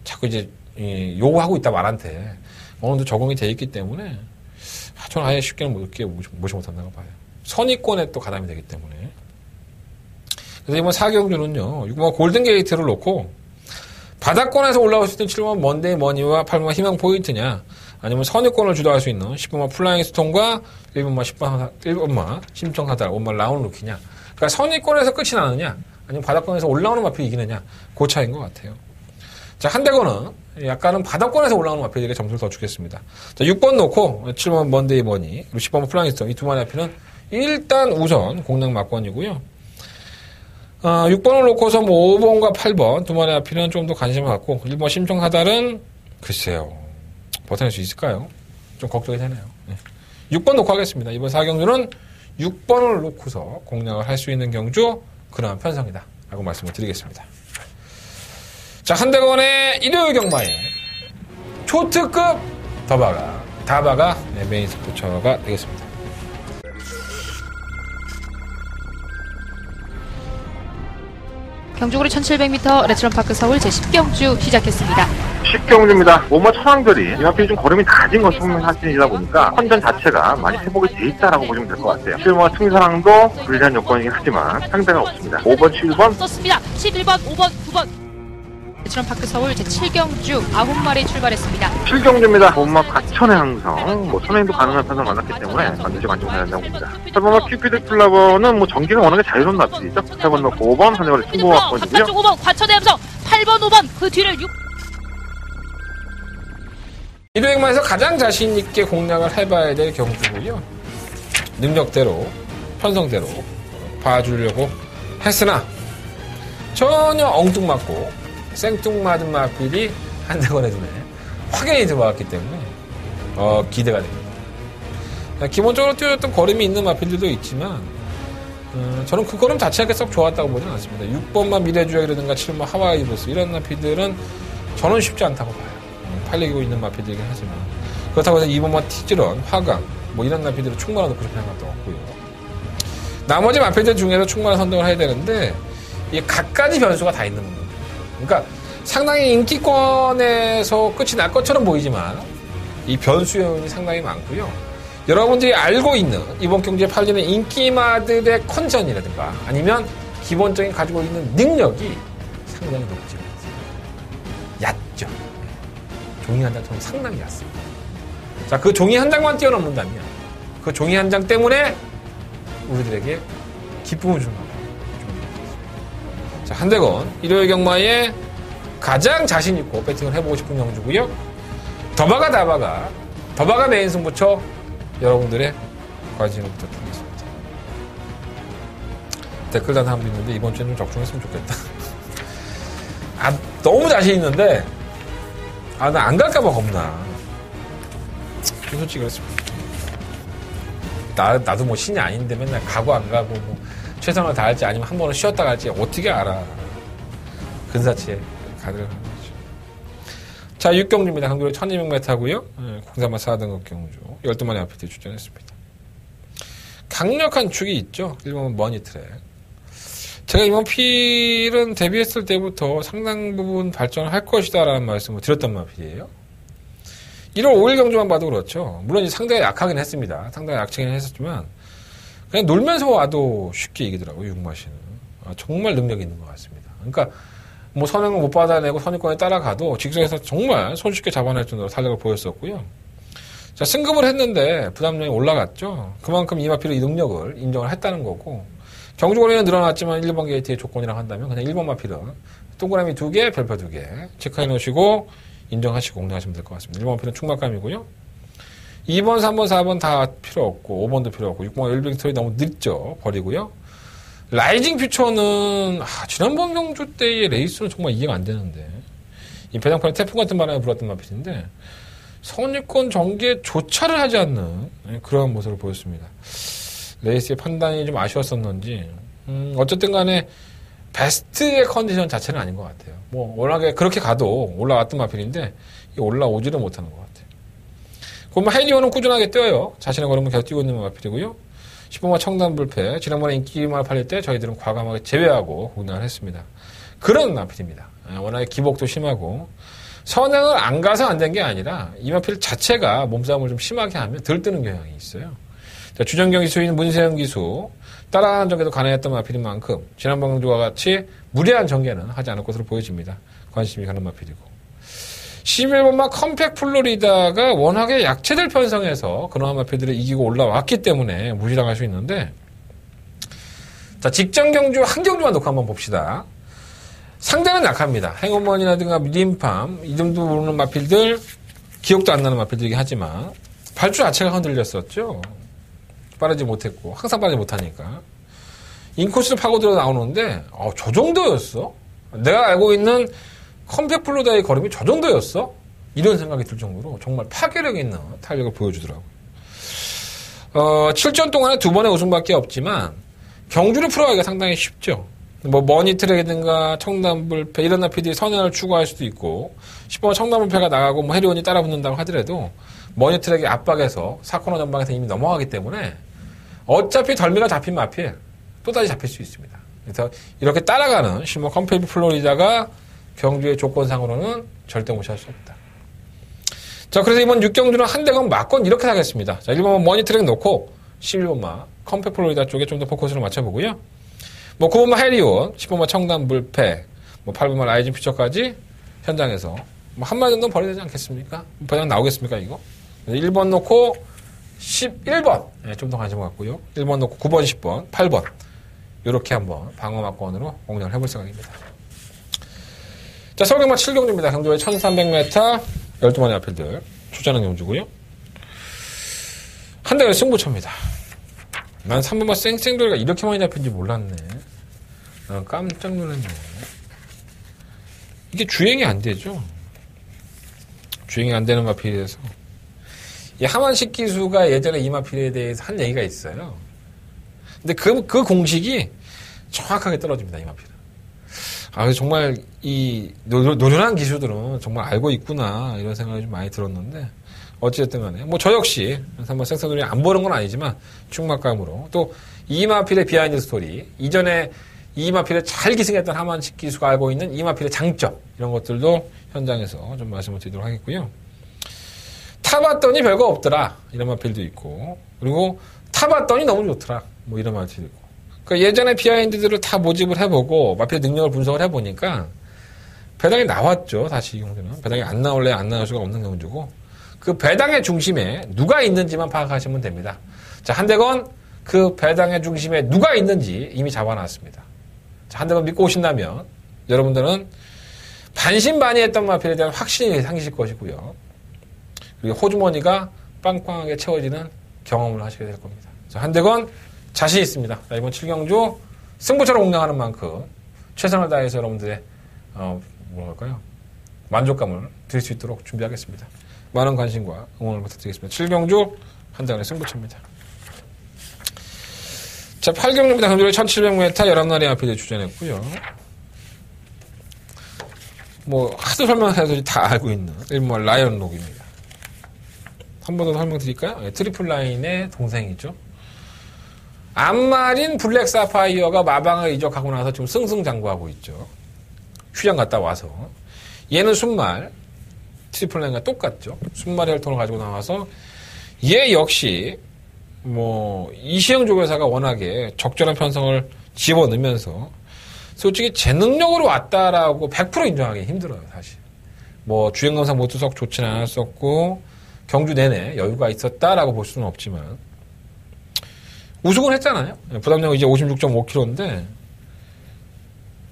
자꾸 이제 요구하고 있다 말한테 어느 정도 적응이 돼 있기 때문에 저는 아예 쉽게는 무시 못한다고 봐요. 선입권에 또 가담이 되기 때문에. 그래서 이번 4경주는요. 6번 골든게이트를 놓고 바닥권에서 올라올 수 있는 7번 먼데이 머니와 8번 희망 포인트냐 아니면 선입권을 주도할 수 있는 10번만 플라잉 스톤과 1번만 심청하달 5번만 라운 루키냐. 그러니까 선입권에서 끝이 나느냐 아니면 바닥권에서 올라오는 마필이 이기느냐 그 차이인 것 같아요. 자, 한대건은 약간은 바닥권에서 올라오는 마필에게 점수를 더 주겠습니다. 자, 6번 놓고 7번 먼데이 머니 그리고 10번 플라잉 스톤 이 두 마리 앞에는 일단 우선 공략 막권이고요. 6번을 놓고서 뭐 5번과 8번 두 마리 앞에는 좀 더 관심을 갖고 1번 심청하달은 글쎄요. 버텨낼 수 있을까요? 좀 걱정이 되네요. 네. 6번 놓고 하겠습니다. 이번 4경주는 6번을 놓고서 공략을 할 수 있는 경주 그러한 편성이다 라고 말씀을 드리겠습니다. 자, 한대건의 일요일 경마에 초특급 다바가 메인 스포츠가 되겠습니다. 경주고리 1700m 레츠런파크 서울 제10경주 시작했습니다. 10경주입니다. 오머 천왕들이 이마필이 좀 걸음이 낮은 것 소문하시다 보니까 컨전 자체가 많이 회복이 돼 있다라고 보시면 될 것 같아요. 실무와 충사랑도 불리한 요건이긴 하지만 상대가 없습니다. 5번, 7번 썼습니다. 11번, 5번, 9번. 레츠런파크 서울 제7경주 9마리 출발했습니다. 7경주입니다. 오머 과천의 항성, 선행도 가능한 편을 만났기 때문에 반드시 만족해야 한다고 봅니다. 8번과 큐피드 플라버는 전기가 워낙에 자유로운 납치이죠. 8번 넣고 5번, 선행거리 충무학번이고요. 바깥쪽 5번 과천의 함성 8번, 5번 그 뒤를 6. 1회행마에서 가장 자신있게 공략을 해봐야 될 경주고요. 능력대로, 편성대로 봐주려고 했으나 전혀 엉뚱맞고 생뚱맞은 마필이 한대건의 눈에 확연히 들어왔기 때문에 기대가 됩니다. 기본적으로 뛰어졌던 걸음이 있는 마필들도 있지만 저는 그 걸음 자체가 썩 좋았다고 보지는 않습니다. 6번만 미래주역이라든가 7번 하와이 보스 이런 마필들은 저는 쉽지 않다고 봐요. 팔리고 있는 마필들이긴 하지만 그렇다고 해서 2번만 티즈런, 화강 이런 마필들은 충분한 그렇게 생각한 것도 없고요. 나머지 마필들 중에서 충분한 선정을 해야 되는데 이게 각가지 변수가 다 있는 겁니다. 그러니까 상당히 인기권에서 끝이 날 것처럼 보이지만 이 변수 요인이 상당히 많고요. 여러분들이 알고 있는 이번 경주에 팔리는 인기마들의 컨전이라든가 아니면 기본적인 가지고 있는 능력이 상당히 높지 않습니다. 얕죠. 종이 한 장처럼 상당히 얕습니다. 자, 그 종이 한 장만 뛰어넘는다면 그 종이 한 장 때문에 우리들에게 기쁨을 주는 겁니다. 자, 한대건 일요일 경마에 가장 자신있고 배팅을 해보고 싶은 경주고요. 더바가 메인 승부처 여러분들의 관심을 부탁드리겠습니다. 댓글 단 한 분 있는데 이번 주에는 좀 적중했으면 좋겠다. 너무 자신있는데 나 안 갈까봐 겁나. 솔직히 그렇습니다. 나도 신이 아닌데 맨날 가고 안 가고 최선을 다할지 아니면 한 번은 쉬었다 갈지 어떻게 알아. 근사치에 가득을 하는 거죠. 자, 6경주입니다. 한국으로 1200m고요. 공사마 4등급 경주 12마리 앞에 출전했습니다. 강력한 축이 있죠. 1번은 머니트랙. 제가 이번 필은 데뷔했을 때부터 상당 부분 발전을 할 것이다 라는 말씀을 드렸던 마필이에요. 1월 5일 경주만 봐도 그렇죠. 물론 이제 상대가 약하긴 했습니다. 상대가 약하긴 했었지만 그냥 놀면서 와도 쉽게 이기더라고요. 육마시는. 정말 능력이 있는 것 같습니다. 그러니까 선행을 못 받아내고 선입권에 따라가도 직선에서 정말 손쉽게 잡아낼 정도로 탄력을 보였었고요. 자, 승급을 했는데 부담량이 올라갔죠. 그만큼 이마필의 이 능력을 인정을 했다는 거고 경주거리는 늘어났지만 1번 게이트의 조건이라고 한다면 그냥 1번 마필은 동그라미 2개, 별표 2개 체크해 놓으시고 인정하시고 공략하시면 될 것 같습니다. 1번 마필은 충막감이고요. 2번, 3번, 4번 다 필요 없고 5번도 필요 없고 6번 엘빙 스토리 너무 늦죠. 버리고요. 라이징 퓨처는 지난번 경주 때의 레이스는 정말 이해가 안 되는데 이 배당판에 태풍 같은 바람이 불었던 마필인데 선입권 전개에 조차를 하지 않는 그런 모습을 보였습니다. 레이스의 판단이 좀 아쉬웠었는지 어쨌든 간에 베스트의 컨디션 자체는 아닌 것 같아요. 워낙에 그렇게 가도 올라왔던 마필인데 올라오지를 못하는 것 같아요. 그러면 헤리오는 꾸준하게 뛰어요. 자신의 걸음을 계속 뛰고 있는 마필이고요. 10번마 청담불패 지난번에 인기말 팔릴 때 저희들은 과감하게 제외하고 공략을 했습니다. 그런 마필입니다. 워낙에 기복도 심하고 선행을 안 가서 안 된 게 아니라 이 마필 자체가 몸싸움을 좀 심하게 하면 들뜨는 경향이 있어요. 주전경 기수인 문세영 기수 따라하는 전개도 가능했던 마필인 만큼 지난번 경주와 같이 무리한 전개는 하지 않을 것으로 보여집니다. 관심이 가는 마필이고 11번마 컴팩 플로리다가 워낙에 약체들 편성해서 그러한 마필들을 이기고 올라왔기 때문에 무시당할 수 있는데 자, 직전 경주 한 경주만 놓고 한번 봅시다. 상대는 약합니다. 행운먼이라든가 림팜 이름도 모르는 마필들 기억도 안 나는 마필들이긴 하지만 발주 자체가 흔들렸었죠. 빠르지 못했고 항상 빠르지 못하니까 인코스를 파고들어 나오는데 저 정도였어? 내가 알고 있는 컴팩 플로리다의 걸음이 저 정도였어? 이런 생각이 들 정도로 정말 파괴력 있는 탄력을 보여주더라고요. 7전 동안에 2번의 우승밖에 없지만 경주를 풀어가기가 상당히 쉽죠. 머니트랙이든가 청담불패 이런 나피들이 선행을 추구할 수도 있고 10번 청담불패가 나가고 해리온이 따라붙는다고 하더라도 머니트랙의 압박에서 4코너 전방에서 이미 넘어가기 때문에 어차피 덜미가 잡힌 마필 또다시 잡힐 수 있습니다. 그래서 이렇게 따라가는 실버 컴패티블 플로리다가 경주의 조건상으로는 절대 무시할 수 없다. 자, 그래서 이번 6경주는 한 대건 맞건 이렇게 사겠습니다. 자, 1번만 머니트랙 놓고 11번만 컴패티블 플로리다 쪽에 좀 더 포커스를 맞춰보고요. 뭐 9번만 해리온, 10번만 청담 물패, 뭐 8번만 라이징 퓨처까지 현장에서 뭐 한마디 정도는 버려야 되지 않겠습니까? 버장 나오겠습니까, 이거? 1번 놓고 11번. 네, 좀 더 관심 갖고요. 1번 놓고 9번, 10번, 8번. 요렇게 한번 방어막권으로 공략을 해볼 생각입니다. 자, 서울경마 7경주입니다. 경주의 1300m, 12마리 앞필들. 출전한 경주고요. 한 대가 승부처입니다. 난 3번만 쌩쌩돌이가 이렇게 많이 잡힌지 몰랐네. 난 깜짝 놀랐네. 이게 주행이 안 되죠. 주행이 안 되는 마필에 대해서. 이 하만식 기수가 예전에 이 마필에 대해서 한 얘기가 있어요. 근데 그 공식이 정확하게 떨어집니다, 이 마필은. 아, 정말 이 노련한 기수들은 정말 알고 있구나, 이런 생각이 좀 많이 들었는데, 어찌됐든 간에. 뭐 저 역시 한번 생선놀이 안 보는 건 아니지만 충막감으로 또 이마필의 비하인드 스토리, 이전에 이마필에 잘 기승했던 하만식 기수가 알고 있는 이마필의 장점, 이런 것들도 현장에서 좀 말씀을 드리도록 하겠고요. 타봤더니 별거 없더라, 이런 마필도 있고, 그리고 타봤더니 너무 좋더라, 뭐 이런 마필도 있고. 그러니까 예전에 비하인드들을 다 모집을 해보고 마필의 능력을 분석을 해보니까 배당이 나왔죠. 다시 이 경우는 배당이 안 나올래 안 나올 수가 없는 경우고, 그 배당의 중심에 누가 있는지만 파악하시면 됩니다. 자, 한대건 그 배당의 중심에 누가 있는지 이미 잡아놨습니다. 자, 한대건 믿고 오신다면 여러분들은 반신반의했던 마필에 대한 확신이 생기실 것이고요. 그리고 호주머니가 빵빵하게 채워지는 경험을 하시게 될 겁니다. 자, 한대건 자신 있습니다. 자, 이번 7경주 승부처럼 공략하는 만큼 최선을 다해서 여러분들의 뭐랄까요, 만족감을 드릴 수 있도록 준비하겠습니다. 많은 관심과 응원을 부탁드리겠습니다. 7경주 한대건의 승부처입니다. 자, 8경주입니다. 경주를 1700m 11마리 앞에 주전했고요. 뭐 하도 설명해서 다 알고 있는 일본 라이언 록입니다. 한 번 더 설명드릴까요? 네, 트리플 라인의 동생이죠. 암말인 블랙 사파이어가 마방을 이적하고 나서 지금 승승장구하고 있죠. 휴장 갔다 와서. 얘는 순말, 트리플 라인과 똑같죠. 순말 혈통을 가지고 나와서 얘 역시 뭐 이시영 조교사가 워낙에 적절한 편성을 집어넣으면서 솔직히 제 능력으로 왔다라고 100% 인정하기 힘들어요, 사실. 뭐 주행검사 모두 썩 좋지는 않았었고 경주 내내 여유가 있었다라고 볼 수는 없지만 우승을 했잖아요. 부담력 이제 56.5kg인데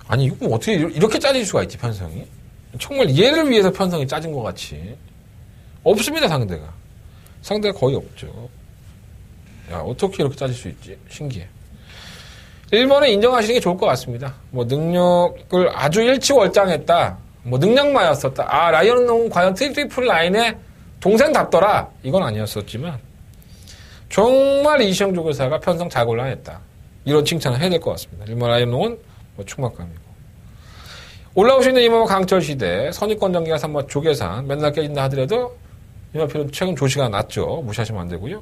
아니 이거 어떻게 이렇게 짜질 수가 있지, 편성이? 정말 얘를 위해서 편성이 짜진 것 같이 없습니다. 상대가 거의 없죠. 야, 어떻게 이렇게 짜질 수 있지? 신기해. 1번에 인정하시는 게 좋을 것 같습니다. 뭐 능력을 아주 일치월장했다, 뭐 능력마였었다, 아 라이언은 과연 트리플 라인의 동생답더라, 이건 아니었었지만 정말 이시영 조교사가 편성 잘 골라냈다, 이런 칭찬을 해야 될 것 같습니다. 1번 라이언농은 뭐 충막감이고, 올라오시는 이모 강철시대 선입권 전기가 3번 조계산 맨날 깨진다 하더라도 이마필은 최근 조시가 낮죠. 무시하시면 안 되고요.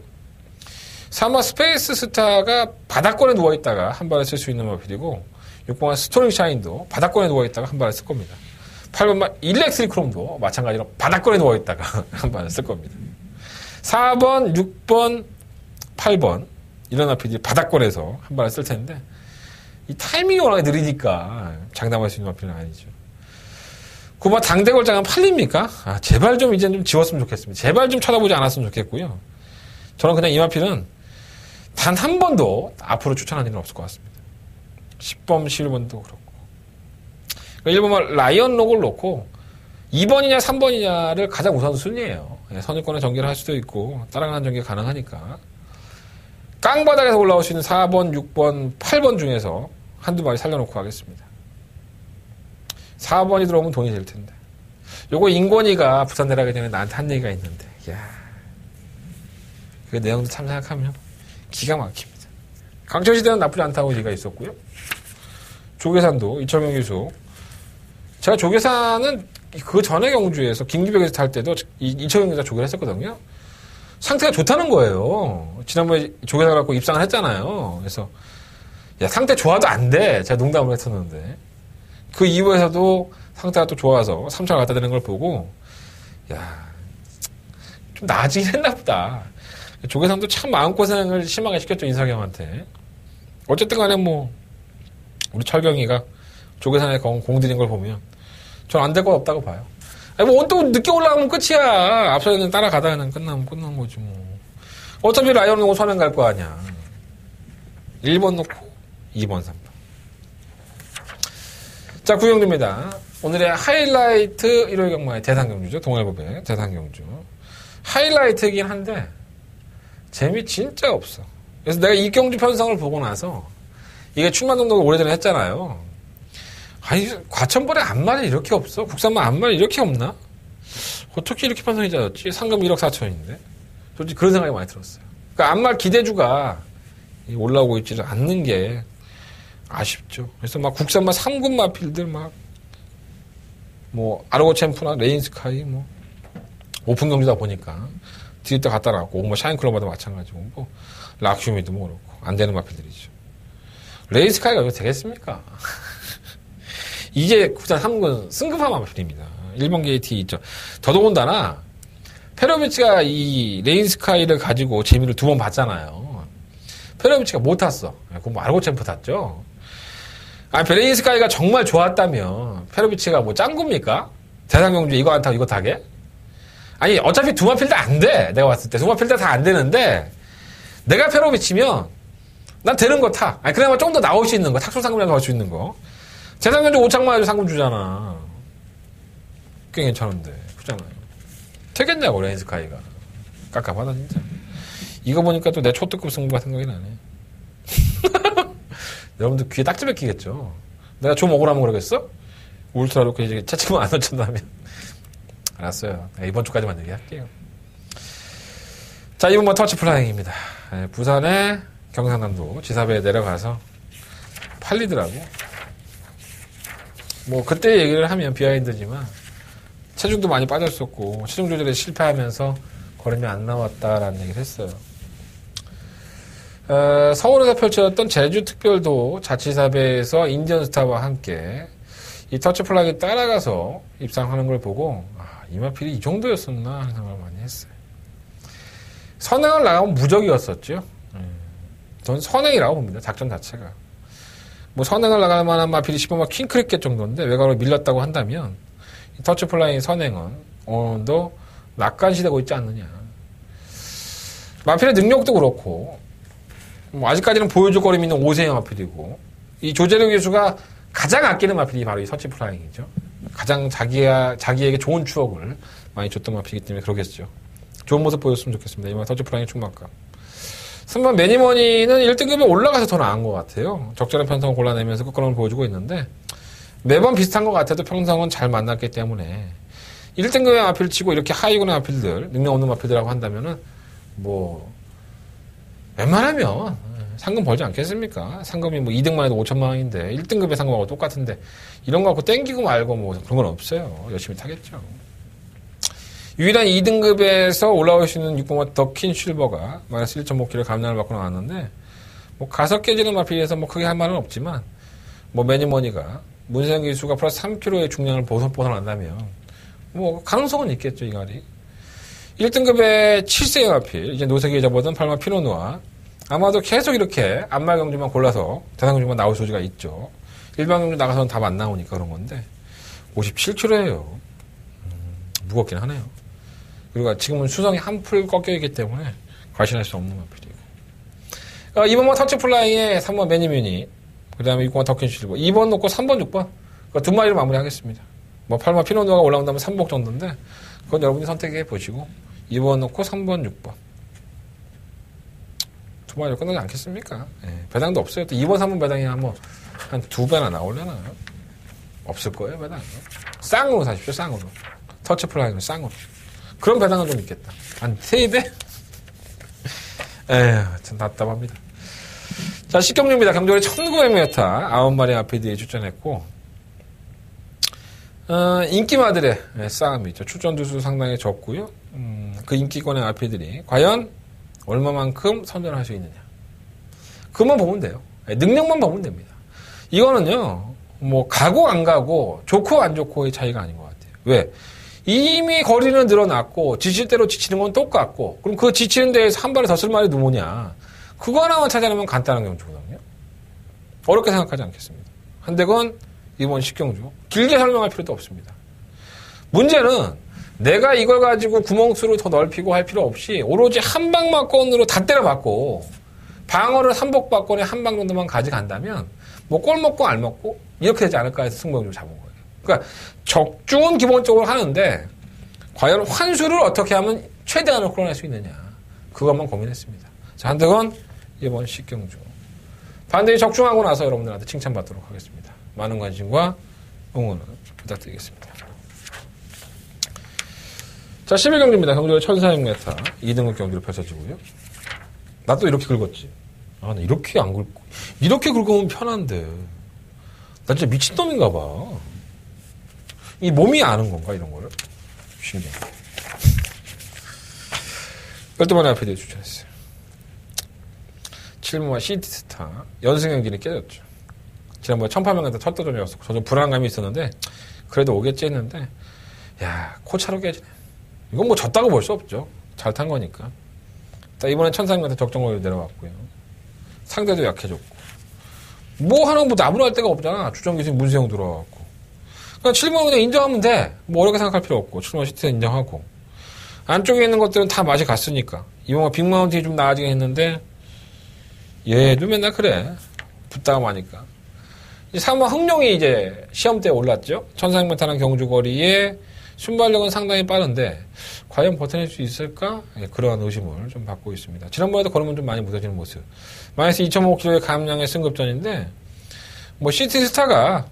3번 스페이스 스타가 바닥권에 누워있다가 한 발에 쓸 수 있는 마필이고, 6번 스토링 샤인도 바닥권에 누워있다가 한 발에 쓸 겁니다. 8번 일렉트릭 크롬도 마찬가지로 바닥권에 누워있다가 한 발에 쓸 겁니다. 4번, 6번, 8번 이런 마필이 바닥권에서 한 발에 쓸 텐데 이 타이밍이 워낙에 느리니까 장담할 수 있는 마필은 아니죠. 9번 당대골장은 팔립니까? 아, 제발 좀 이제 좀 지웠으면 좋겠습니다. 제발 좀 쳐다보지 않았으면 좋겠고요. 저는 그냥 이 마필은 단 한 번도 앞으로 추천한 일은 없을 것 같습니다. 10번, 11번도 그렇고. 1번은 라이언 록을 놓고 2번이냐 3번이냐를 가장 우선순위예요. 선입권에 전개를 할 수도 있고 따라가는 전개가 가능하니까 깡바닥에서 올라올 수 있는 4번, 6번, 8번 중에서 한두 마리 살려놓고 하겠습니다. 4번이 들어오면 돈이 될 텐데. 요거 인권이가 부산 내려가기 전에 나한테 한 얘기가 있는데, 이야, 그 내용도 참 생각하면 기가 막힙니다. 강철시대는 나쁘지 않다고 얘기가 있었고요. 조계산도 이철경 교수, 제가 조계산은 그 전에 경주에서 김기백에서 탈 때도 이철경 교수가 조계를 했었거든요. 상태가 좋다는 거예요. 지난번에 조계산 갖고 입상을 했잖아요. 그래서 야, 상태 좋아도 안 돼. 제가 농담을 했었는데. 그 이후에서도 상태가 또 좋아서 3차를 갖다 대는 걸 보고, 야, 좀 나아지긴 했나 보다. 조계상도 참 마음고생을 심하게 시켰죠, 인석영한테. 어쨌든 간에 뭐, 우리 철경이가 조계상에 공들인 걸 보면, 전 안 될 건 없다고 봐요. 아니, 뭐, 또 늦게 올라가면 끝이야. 앞서는 따라가다가는 끝나면 끝난 거지, 뭐. 어차피 라이언은 5선행 갈 거 아니야. 1번 놓고, 2번, 3번. 자, 구경주입니다. 오늘의 하이라이트 일요일 경마의 대상경주죠. 동아일보배 대상경주. 하이라이트이긴 한데, 재미 진짜 없어. 그래서 내가 이 경주 편성을 보고 나서, 이게 출마등록을 오래전에 했잖아요. 아니, 과천벌에 앞말이 이렇게 없어? 국산만 앞말이 이렇게 없나? 어떻게 이렇게 편성이 짜졌지? 상금 1억 4천인데? 솔직히 그런 생각이 많이 들었어요. 그러니까 앞말 기대주가 올라오고 있지 않는 게 아쉽죠. 그래서 막 국산만 3군 마필들 아르고 챔프나 레인스카이, 오픈 경주다 보니까 뒤에 또 갖다 놨고, 샤인클로버도 마찬가지고, 락슈미도 그렇고, 안 되는 마필들이죠. 레인스카이가 왜 되겠습니까? 이게 국산 3군 승급한 마필입니다. 1번 게이트 있죠. 더더군다나, 페로비치가 이 레인스카이를 가지고 재미를 2번 봤잖아요. 페로비치가 못 탔어. 그럼 아르고 챔프 탔죠. 레인스카이가 정말 좋았다면, 페로비치가 짠 겁니까? 대상경주 이거 안 타고 이거 타게? 아니, 어차피 2마필 다 안 돼. 내가 봤을 때. 2마필 다 안 되는데, 내가 페로비치면, 난 되는 거 타. 그나마 좀 더 나올 수 있는 거. 탁소 상금이라도 갈 수 있는 거. 대상경주 5창만 해도 상금 주잖아. 꽤 괜찮은데. 그잖아요. 되겠냐고, 레인스카이가. 깝깝하다, 진짜. 이거 보니까 또 내 초특급 승부가 생각이 나네. 여러분들 귀에 딱지 뺏기겠죠. 내가 좀 억울하면 그러겠어? 울트라 놓고 이제 채찍만 안 넣친다면. 알았어요. 이번 주까지만 얘기할게요. 자, 이번 터치 플라잉입니다. 부산에 경상남도 지사배에 내려가서 팔리더라고. 그때 얘기를 하면 비하인드지만 체중도 많이 빠졌었고 체중 조절에 실패하면서 걸음이 안 나왔다라는 얘기를 했어요. 서울에서 펼쳐졌던 제주특별도 자치사배에서 인디언스타와 함께 이 터치 플라그에 따라가서 입상하는 걸 보고 이 마필이 이 정도였었나 하는 생각을 많이 했어요. 선행을 나가면 무적이었었죠. 저는 선행이라고 봅니다. 작전 자체가. 선행을 나갈 만한 마필이 10번만 킹크리켓 정도인데 외곽으로 밀렸다고 한다면 이 터치 플라잉 선행은 어느 정도 낙관시되고 있지 않느냐. 마필의 능력도 그렇고 아직까지는 보여줄 거림이 있는 오세영 마필이고 이 조재룡 교수가 가장 아끼는 마필이 바로 이 터치 플라잉이죠. 가장 자기에게 좋은 추억을 많이 줬던 마필이기 때문에 그러겠죠. 좋은 모습 보였으면 좋겠습니다. 이번 터치 플라잉의 충만감. 3번 매니머니는 1등급에 올라가서 더 나은 것 같아요. 적절한 편성을 골라내면서 끝걸음을 보여주고 있는데 매번 비슷한 것 같아도 편성은 잘 만났기 때문에 1등급의 마필 치고 이렇게 하위군의 마필들, 능력 없는 마필들하고 한다면은 웬만하면 상금 벌지 않겠습니까? 상금이 2등만 해도 5천만 원인데 1등급의 상금하고 똑같은데 이런 거 갖고 땡기고 말고 그런 건 없어요. 열심히 타겠죠. 유일한 2등급에서 올라올 수 있는 6번마 더킨 실버가 마이너스 1.5kg 감량을 받고 나왔는데 가서 깨지는 마필에서 크게 할 말은 없지만 매니머니가 문세영 기수가 플러스 3kg의 중량을 벗어난다면 가능성은 있겠죠. 이 말이 1등급의 7세의 마필 이제 노세기에 접어든 8마 피노누아 아마도 계속 이렇게 안말 경주만 골라서 대상 경주만 나올 소지가 있죠. 일반 경주 나가서는 답 안 나오니까 그런 건데 57kg예요. 무겁긴 하네요. 그리고 지금은 수성이 한풀 꺾여있기 때문에 과신할 수 없는 마필이고 2번만 터치 플라잉에 3번 매니뮤니 그 다음에 6번 터킨 실버 2번 놓고 3번 6번 두 마리를 마무리하겠습니다. 8마 피노누아가 올라온다면 3복 정도인데 그건 여러분이 선택해 보시고 2번 놓고 3번 6번 두 마리로 끝나지 않겠습니까? 배당도 없어요. 또 2번 3번 배당이 한 2배나 나올려나 없을 거예요. 배당 쌍으로 사십시오. 쌍으로 터치 플라잉으로 쌍으로 그런 배당은 좀 있겠다. 한 3배? 참 답답합니다. 자, 식경주입니다. 경주월에 1900m 9마리 아피디에 출전했고 인기마들의 싸움이죠. 출전두수 상당히 적고요. 그 인기권의 아피들이 과연 얼마만큼 선전할 수 있느냐. 그것만 보면 돼요. 능력만 보면 됩니다. 이거는요, 뭐, 가고 안 가고, 좋고 안 좋고의 차이가 아닌 것 같아요. 왜? 이미 거리는 늘어났고, 지칠 대로 지치는 건 똑같고, 그럼 그 지치는 데에서 한 발에 더 쓸 말이 누구냐? 그거 하나만 찾아내면 간단한 경주거든요. 어렵게 생각하지 않겠습니다. 한대건, 이번 식경주. 길게 설명할 필요도 없습니다. 문제는, 내가 이걸 가지고 구멍수를 더 넓히고 할 필요 없이, 오로지 한방막건으로 다 때려박고, 방어를 3복박건에 한 방 정도만 가져간다면, 뭐, 꼴 먹고 알 먹고, 이렇게 되지 않을까 해서 승부욕을 잡은 거예요. 그러니까, 적중은 기본적으로 하는데, 과연 환수를 어떻게 하면 최대한으로 끌어낼 수 있느냐. 그것만 고민했습니다. 자, 한대건, 이번 식경주. 반드시 적중하고 나서 여러분들한테 칭찬받도록 하겠습니다. 많은 관심과 응원을 부탁드리겠습니다. 자, 11경기입니다. 경주가 1400m. 2등급 경기로 펼쳐지고요. 나 또 이렇게 긁었지. 아, 나 이렇게 안 긁고. 이렇게 긁으면 편한데. 나 진짜 미친놈인가 봐. 이 몸이 아는 건가, 이런 거를? 신기해. 12번의 앞에 추천했어요. 7번의 시티스타. 연승 경기는 깨졌죠. 지난번에 1800m 첫 도전이었었고, 저도 불안감이 있었는데, 그래도 오겠지 했는데, 야, 코차로 깨지네. 이건 뭐 졌다고 볼 수 없죠. 잘 탄 거니까. 이번엔 1400m 적정거리로 내려왔고요. 상대도 약해졌고. 뭐 하나 뭐 나무랄 데가 없잖아. 주전기수인 문세영 들어와갖고. 그러니까 7번은 그냥 인정하면 돼. 뭐 어렵게 생각할 필요 없고. 7번 시트 인정하고. 안쪽에 있는 것들은 다 맛이 갔으니까. 이번 빅마운틴이 좀 나아지긴 했는데, 얘도 맨날 그래. 붙다가 마니까. 3번 흥룡이 이제 시험대에 올랐죠. 1400m라는 경주거리에 순발력은 상당히 빠른데 과연 버텨낼 수 있을까? 예, 그러한 의심을 좀 받고 있습니다. 지난번에도 걸으면 좀 많이 무뎌지는 모습. 마이너스 2.5kg의 감량의 승급전인데 뭐 시티스타가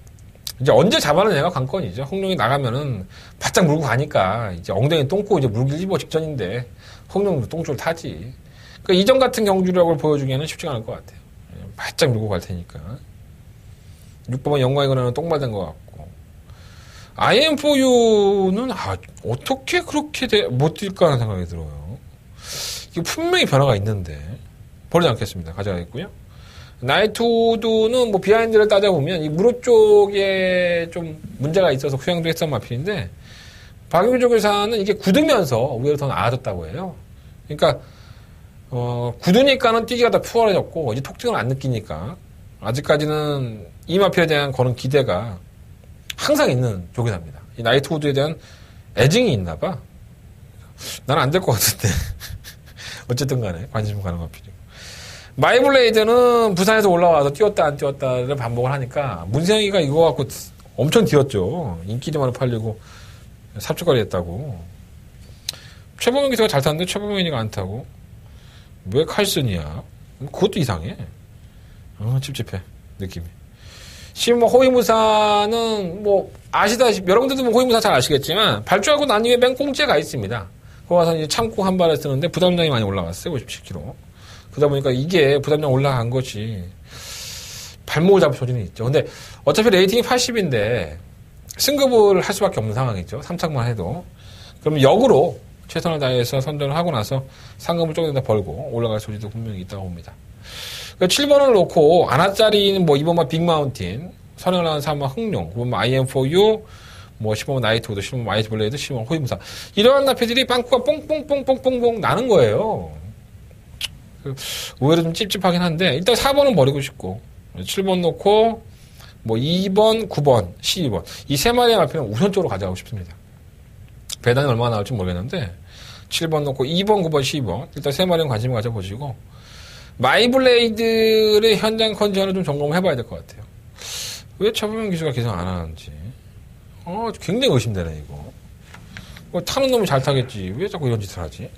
이제 언제 잡아내냐가 관건이죠. 흥룡이 나가면은 바짝 물고 가니까 이제 엉덩이 똥꼬 이제 물기 일보 직전인데 흥룡도 똥줄 타지. 그러니까 이전 같은 경주력을 보여주기에는 쉽지가 않을 것 같아요. 바짝 물고 갈 테니까. 6번은 영광의 근원은 똥발된 것 같고. IM4U는 어떻게 그렇게 못 뛸까 하는 생각이 들어요. 이거 분명히 변화가 있는데 버리지 않겠습니다. 가져가겠고요. 나이트우드는 뭐 비하인드를 따져보면 이 무릎 쪽에 좀 문제가 있어서 후행도 했던 마필인데 박유조 교사는 이게 굳으면서 오히려 더 나아졌다고 해요. 그러니까 굳으니까는 뛰기가 더 수월해졌고 이제 통증을 안 느끼니까 아직까지는 이 마필에 대한 거는 기대가 항상 있는 조교사입니다. 이 나이트우드에 대한 애증이 있나 봐. 나는 안 될 것 같은데. 어쨌든 간에 관심을 가는 마필이고. 마이블레이드는 부산에서 올라와서 뛰었다 안 뛰었다를 반복을 하니까 문세영이가 이거 갖고 엄청 뛰었죠. 인기리만을 팔리고 삽주거리 했다고. 최범현 기사가 잘 탔는데 최범현이가 안 타고 왜 칼슨이야? 그것도 이상해. 찝찝해 느낌이. 지금 호위무사는 뭐 아시다시피 여러분들도 뭐 호위무사 잘 아시겠지만 발주하고 난 이후에 맨 꽁째가 있습니다. 거기 와서 이제 참고 한 발을 쓰는데 부담량이 많이 올라갔어요. 57kg. 그러다 보니까 이게 부담량 올라간 것이 발목을 잡을 소리는 있죠. 근데 어차피 레이팅이 80인데 승급을 할 수밖에 없는 상황이죠. 3착만 해도. 그럼 역으로 최선을 다해서 선전을 하고 나서 상금을 조금 더 벌고 올라갈 소리도 분명히 있다고 봅니다. 7번을 놓고 아나짜리는 뭐 2번만 빅마운틴, 선행을 하는 3번 흥룡, 9번만 IM4U, 뭐 10번만 나이트우드, 10번만 마이블레이드, 10번만 호위무사. 이러한 나피들이 빵꾸가 뽕뽕뽕뽕뽕뽕 나는 거예요. 의외로 좀 찝찝하긴 한데 일단 4번은 버리고 싶고 7번 놓고 뭐 2번, 9번, 12번 이 세 마리의 마피는 우선적으로 가져가고 싶습니다. 배당이 얼마나 나올지 모르겠는데 7번 놓고 2번, 9번, 12번 일단 세 마리는 관심을 가져보시고 마이블레이드의 현장 컨디션을 좀 점검을 해봐야 될 것 같아요. 왜 최범현 기수가 계속 안 하는지. 굉장히 의심되네, 이거. 타는 놈이 잘 타겠지. 왜 자꾸 이런 짓을 하지?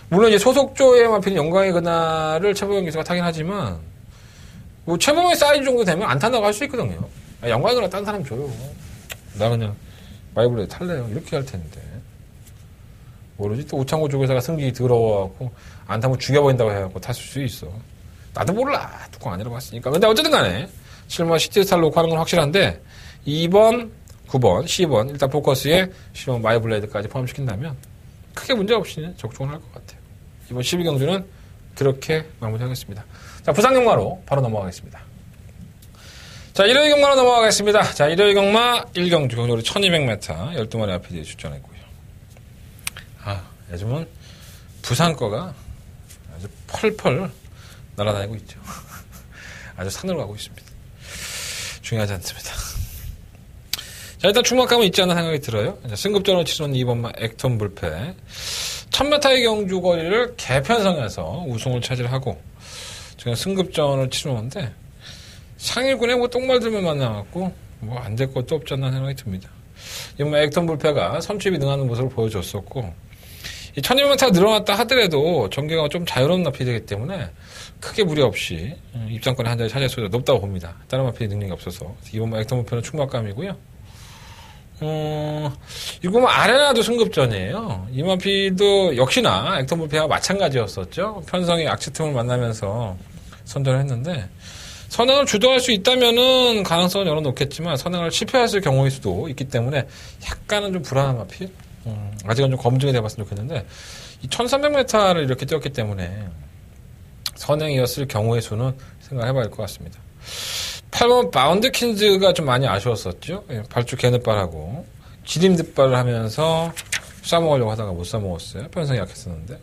물론 이제 소속조에 마피는 영광의 그날을 최범현 기수가 타긴 하지만, 뭐 최범현 사이즈 정도 되면 안 탄다고 할 수 있거든요. 영광의 그날 딴 사람 줘요. 나 그냥 마이블레이드 탈래요. 이렇게 할 텐데. 모르지. 또 우창호 조교사가 승기 더러워갖고 안 타면 죽여버린다고 해갖고 탔을 수 있어. 나도 몰라. 뚜껑 안 열어봤으니까. 근데 어쨌든 간에 7번 시티스타를 놓고 하는 건 확실한데 2번, 9번, 10번 일단 포커스에 10번 마이블레이드까지 포함시킨다면 크게 문제없이 적중을 할 것 같아요. 이번 12경주는 그렇게 마무리하겠습니다. 자, 부상경마로 바로 넘어가겠습니다. 자, 일요일 경마로 넘어가겠습니다. 자, 일요일 경마 1경주 경로리 1200m 12마리 앞에 출전했고요. 아, 요즘은 부산 거가 아주 펄펄 날아다니고 있죠. 아주 산으로 가고 있습니다. 중요하지 않습니다. 자, 일단 충막감은 있지 않나 생각이 들어요. 승급전으로 치르는 2번마 액톤 불패. 1000m의 경주 거리를 개편성해서 우승을 차지하고 지금 승급전을 치르는데 상일군에 뭐 똥말들만 만나갖고 뭐 안 될 것도 없지 않나 생각이 듭니다. 이번 액톤 불패가 선취입이 능하는 모습을 보여줬었고 이 1200m가 늘어났다 하더라도 전개가 좀 자유로운 마필이 되기 때문에 크게 무리 없이 입장권에 한 자리 차지할 수가 높다고 봅니다. 다른 마필이 능력이 없어서 이번 액톤 불패는 충막감이고요. 이거 뭐 아레나도 승급전이에요. 이 마필도 역시나 액톤 불패와 마찬가지였었죠. 편성의 악취 틈을 만나면서 선전을 했는데 선행을 주도할 수 있다면은 가능성은 열어놓겠지만 선행을 실패했을 경우일 수도 있기 때문에 약간은 좀 불안한 마필. 아직은 좀 검증이 돼봤으면 좋겠는데 이 1300m를 이렇게 뛰었기 때문에 선행이었을 경우의 수는 생각해봐야 할 것 같습니다. 8번 바운드킨즈가 좀 많이 아쉬웠었죠. 발주 개늦발하고 지림듣발을 하면서 싸먹으려고 하다가 못 싸먹었어요. 편성이 약했었는데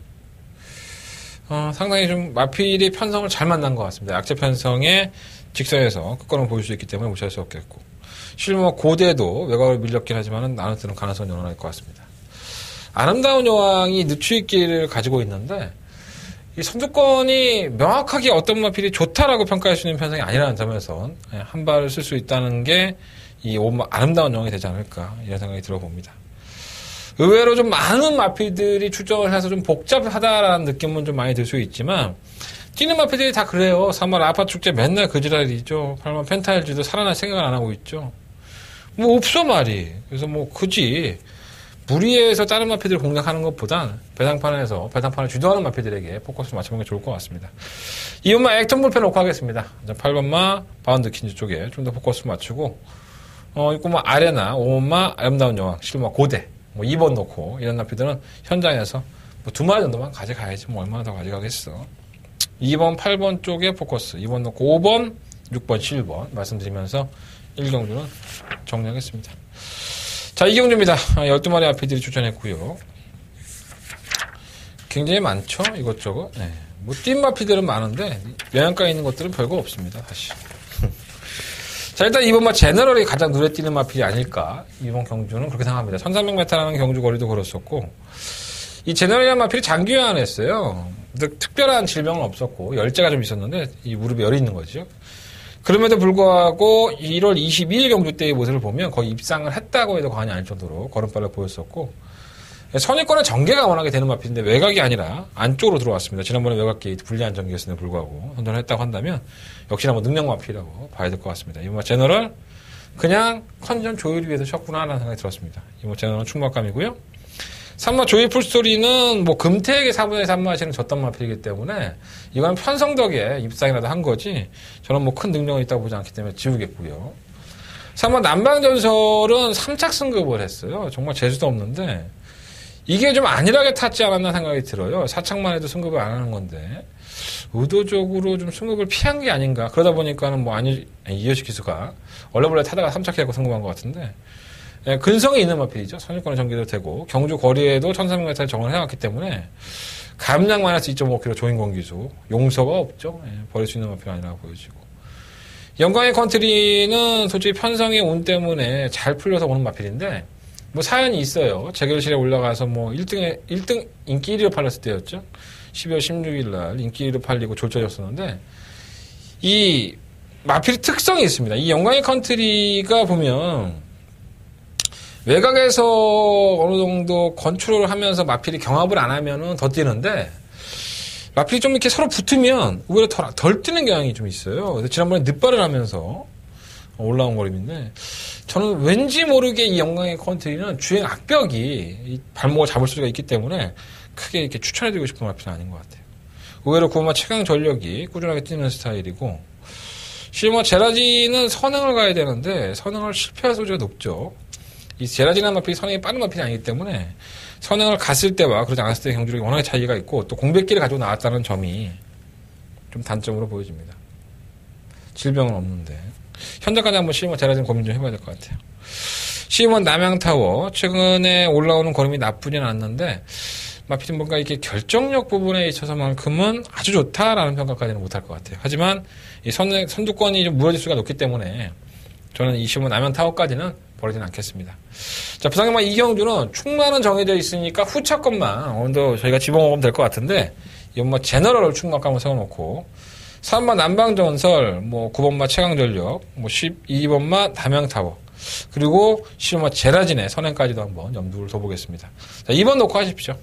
상당히 좀 마필이 편성을 잘 만난 것 같습니다. 약체 편성에 직선에서 끝걸음을 보일 수 있기 때문에 무시할 수 없겠고 실무 고대도 외곽으로 밀렸긴 하지만 나는 뜨는 가능성이 늘어날 것 같습니다. 아름다운 여왕이 늦추익기를 가지고 있는데 이 선두권이 명확하게 어떤 마필이 좋다라고 평가할 수 있는 편성이 아니라는 점에서 한 발을 쓸 수 있다는 게 이 아름다운 여왕이 되지 않을까 이런 생각이 들어봅니다. 의외로 좀 많은 마필들이 출전을 해서 좀 복잡하다라는 느낌은 좀 많이 들 수 있지만 뛰는 마필들이 다 그래요. 3월 아파 축제 맨날 그 지랄이죠. 8번 펜타일즈도 살아날 생각을 안 하고 있죠. 뭐 없어 말이. 그래서 뭐 굳이 무리해서 다른 마필들을 공략하는 것보단 배당판을 주도하는 마필들에게 포커스를 맞춰보는 게 좋을 것 같습니다. 이번마 액톤 불패 놓고 하겠습니다. 8번마 바운드 킨즈 쪽에 좀 더 포커스 맞추고 있고 뭐 아레나, 5번마 아름다운 여왕, 실마 고대, 뭐 2번 놓고 이런 마필들은 현장에서 뭐 2마리 정도만 가져가야지 뭐 얼마나 더 가져가겠어. 2번, 8번 쪽에 포커스, 2번 놓고 5번, 6번, 7번 말씀드리면서 1경주는 정리하겠습니다. 자, 2경주입니다. 12마리 앞에들이 출전했고요. 굉장히 많죠? 이것저것. 네. 뭐, 뛴 마피들은 많은데, 영양가에 있는 것들은 별거 없습니다, 사실. 자, 일단 이번 제너럴이 가장 눈에 띄는 마필이 아닐까. 이번 경주는 그렇게 생각합니다. 1300m라는 경주 거리도 걸었었고, 이 제너럴이라는 마필이 장기화안 했어요. 특별한 질병은 없었고, 열재가 좀 있었는데, 이 무릎에 열이 있는 거죠. 그럼에도 불구하고 1월 22일 경주 때의 모습을 보면 거의 입상을 했다고 해도 과언이 아닐 정도로 걸음발을 보였었고 선입권의 전개가 워낙에 되는 마필인데 외곽이 아니라 안쪽으로 들어왔습니다. 지난번에 외곽 게이트 불리한 전개였음에도 불구하고 선전을 했다고 한다면 역시나 뭐 능력 마필이라고 봐야 될 것 같습니다. 이번 제너럴 그냥 컨디션 조율을 위해서 쳤구나 하는 생각이 들었습니다. 이번 제너럴은 충막감이고요. 3마 조이 풀스토리는 뭐 금태에게 4분의 3마시는 졌던 마필이기 때문에 이건 편성 덕에 입상이라도 한 거지 저는 뭐 큰 능력이 있다고 보지 않기 때문에 지우겠고요. 3마 남방전설은 3착 승급을 했어요. 정말 재수도 없는데 이게 좀 안일하게 탔지 않았나 생각이 들어요. 4착만 해도 승급을 안 하는 건데 의도적으로 좀 승급을 피한 게 아닌가. 그러다 보니까는 뭐 이여식 기수가 원래 타다가 3착해갖고 승급한 것 같은데 예, 근성이 있는 마필이죠. 선유권에 전개도 되고 경주 거리에도 1300m를 정을 해왔기 때문에 감량 마이너스 2.5km 조인권 기수 용서가 없죠. 예, 버릴 수 있는 마필이 아니라고 보여지고 영광의 컨트리는 솔직히 편성의 운 때문에 잘 풀려서 오는 마필인데 뭐 사연이 있어요. 재결실에 올라가서 뭐 1등 인기 1위로 팔렸을 때였죠. 12월 16일 날 인기 1위로 팔리고 졸전이었었는데 이 마필의 특성이 있습니다. 이 영광의 컨트리가 보면 외곽에서 어느 정도 컨트롤을 하면서 마필이 경합을 안 하면은 더 뛰는데 마필이 좀 이렇게 서로 붙으면 오히려 덜 뛰는 경향이 좀 있어요. 그래서 지난번에 늦발을 하면서 올라온 거림인데 저는 왠지 모르게 이 영광의 컨트리는 주행 악벽이 이 발목을 잡을 수가 있기 때문에 크게 이렇게 추천해드리고 싶은 마필은 아닌 것 같아요. 의외로 구마 최강 전력이 꾸준하게 뛰는 스타일이고 실마 제라지는 선행을 가야 되는데 선행을 실패할 소지가 높죠. 이 제라지나 마필이 선행이 빠른 마필이 아니기 때문에 선행을 갔을 때와 그러지 않았을 때의 경주력이 워낙에 차이가 있고 또 공백기를 가지고 나왔다는 점이 좀 단점으로 보여집니다. 질병은 없는데. 현재까지 한번 시우먼 제라진 고민 좀 해봐야 될 것 같아요. 시우먼 남양타워 최근에 올라오는 걸음이 나쁘진 않는데 마피는 뭔가 이렇게 결정력 부분에 있어서만큼은 아주 좋다라는 평가까지는 못할 것 같아요. 하지만 이 선두권이 좀 무너질 수가 높기 때문에 저는 이 시우먼 남양타워까지는 버리진 않겠습니다. 자, 부상경마 이경주는 충만은 정해져 있으니까 후차 것만 오늘도 저희가 집어먹으면 될 것 같은데 이건 뭐 제너럴 충만 한번 세워놓고 3번 남방전설, 9번마 최강전력, 12번마 담양타워, 그리고 시우먼 제라진의 선행까지도 한번 염두를 둬보겠습니다. 자, 2번 놓고 하십시오.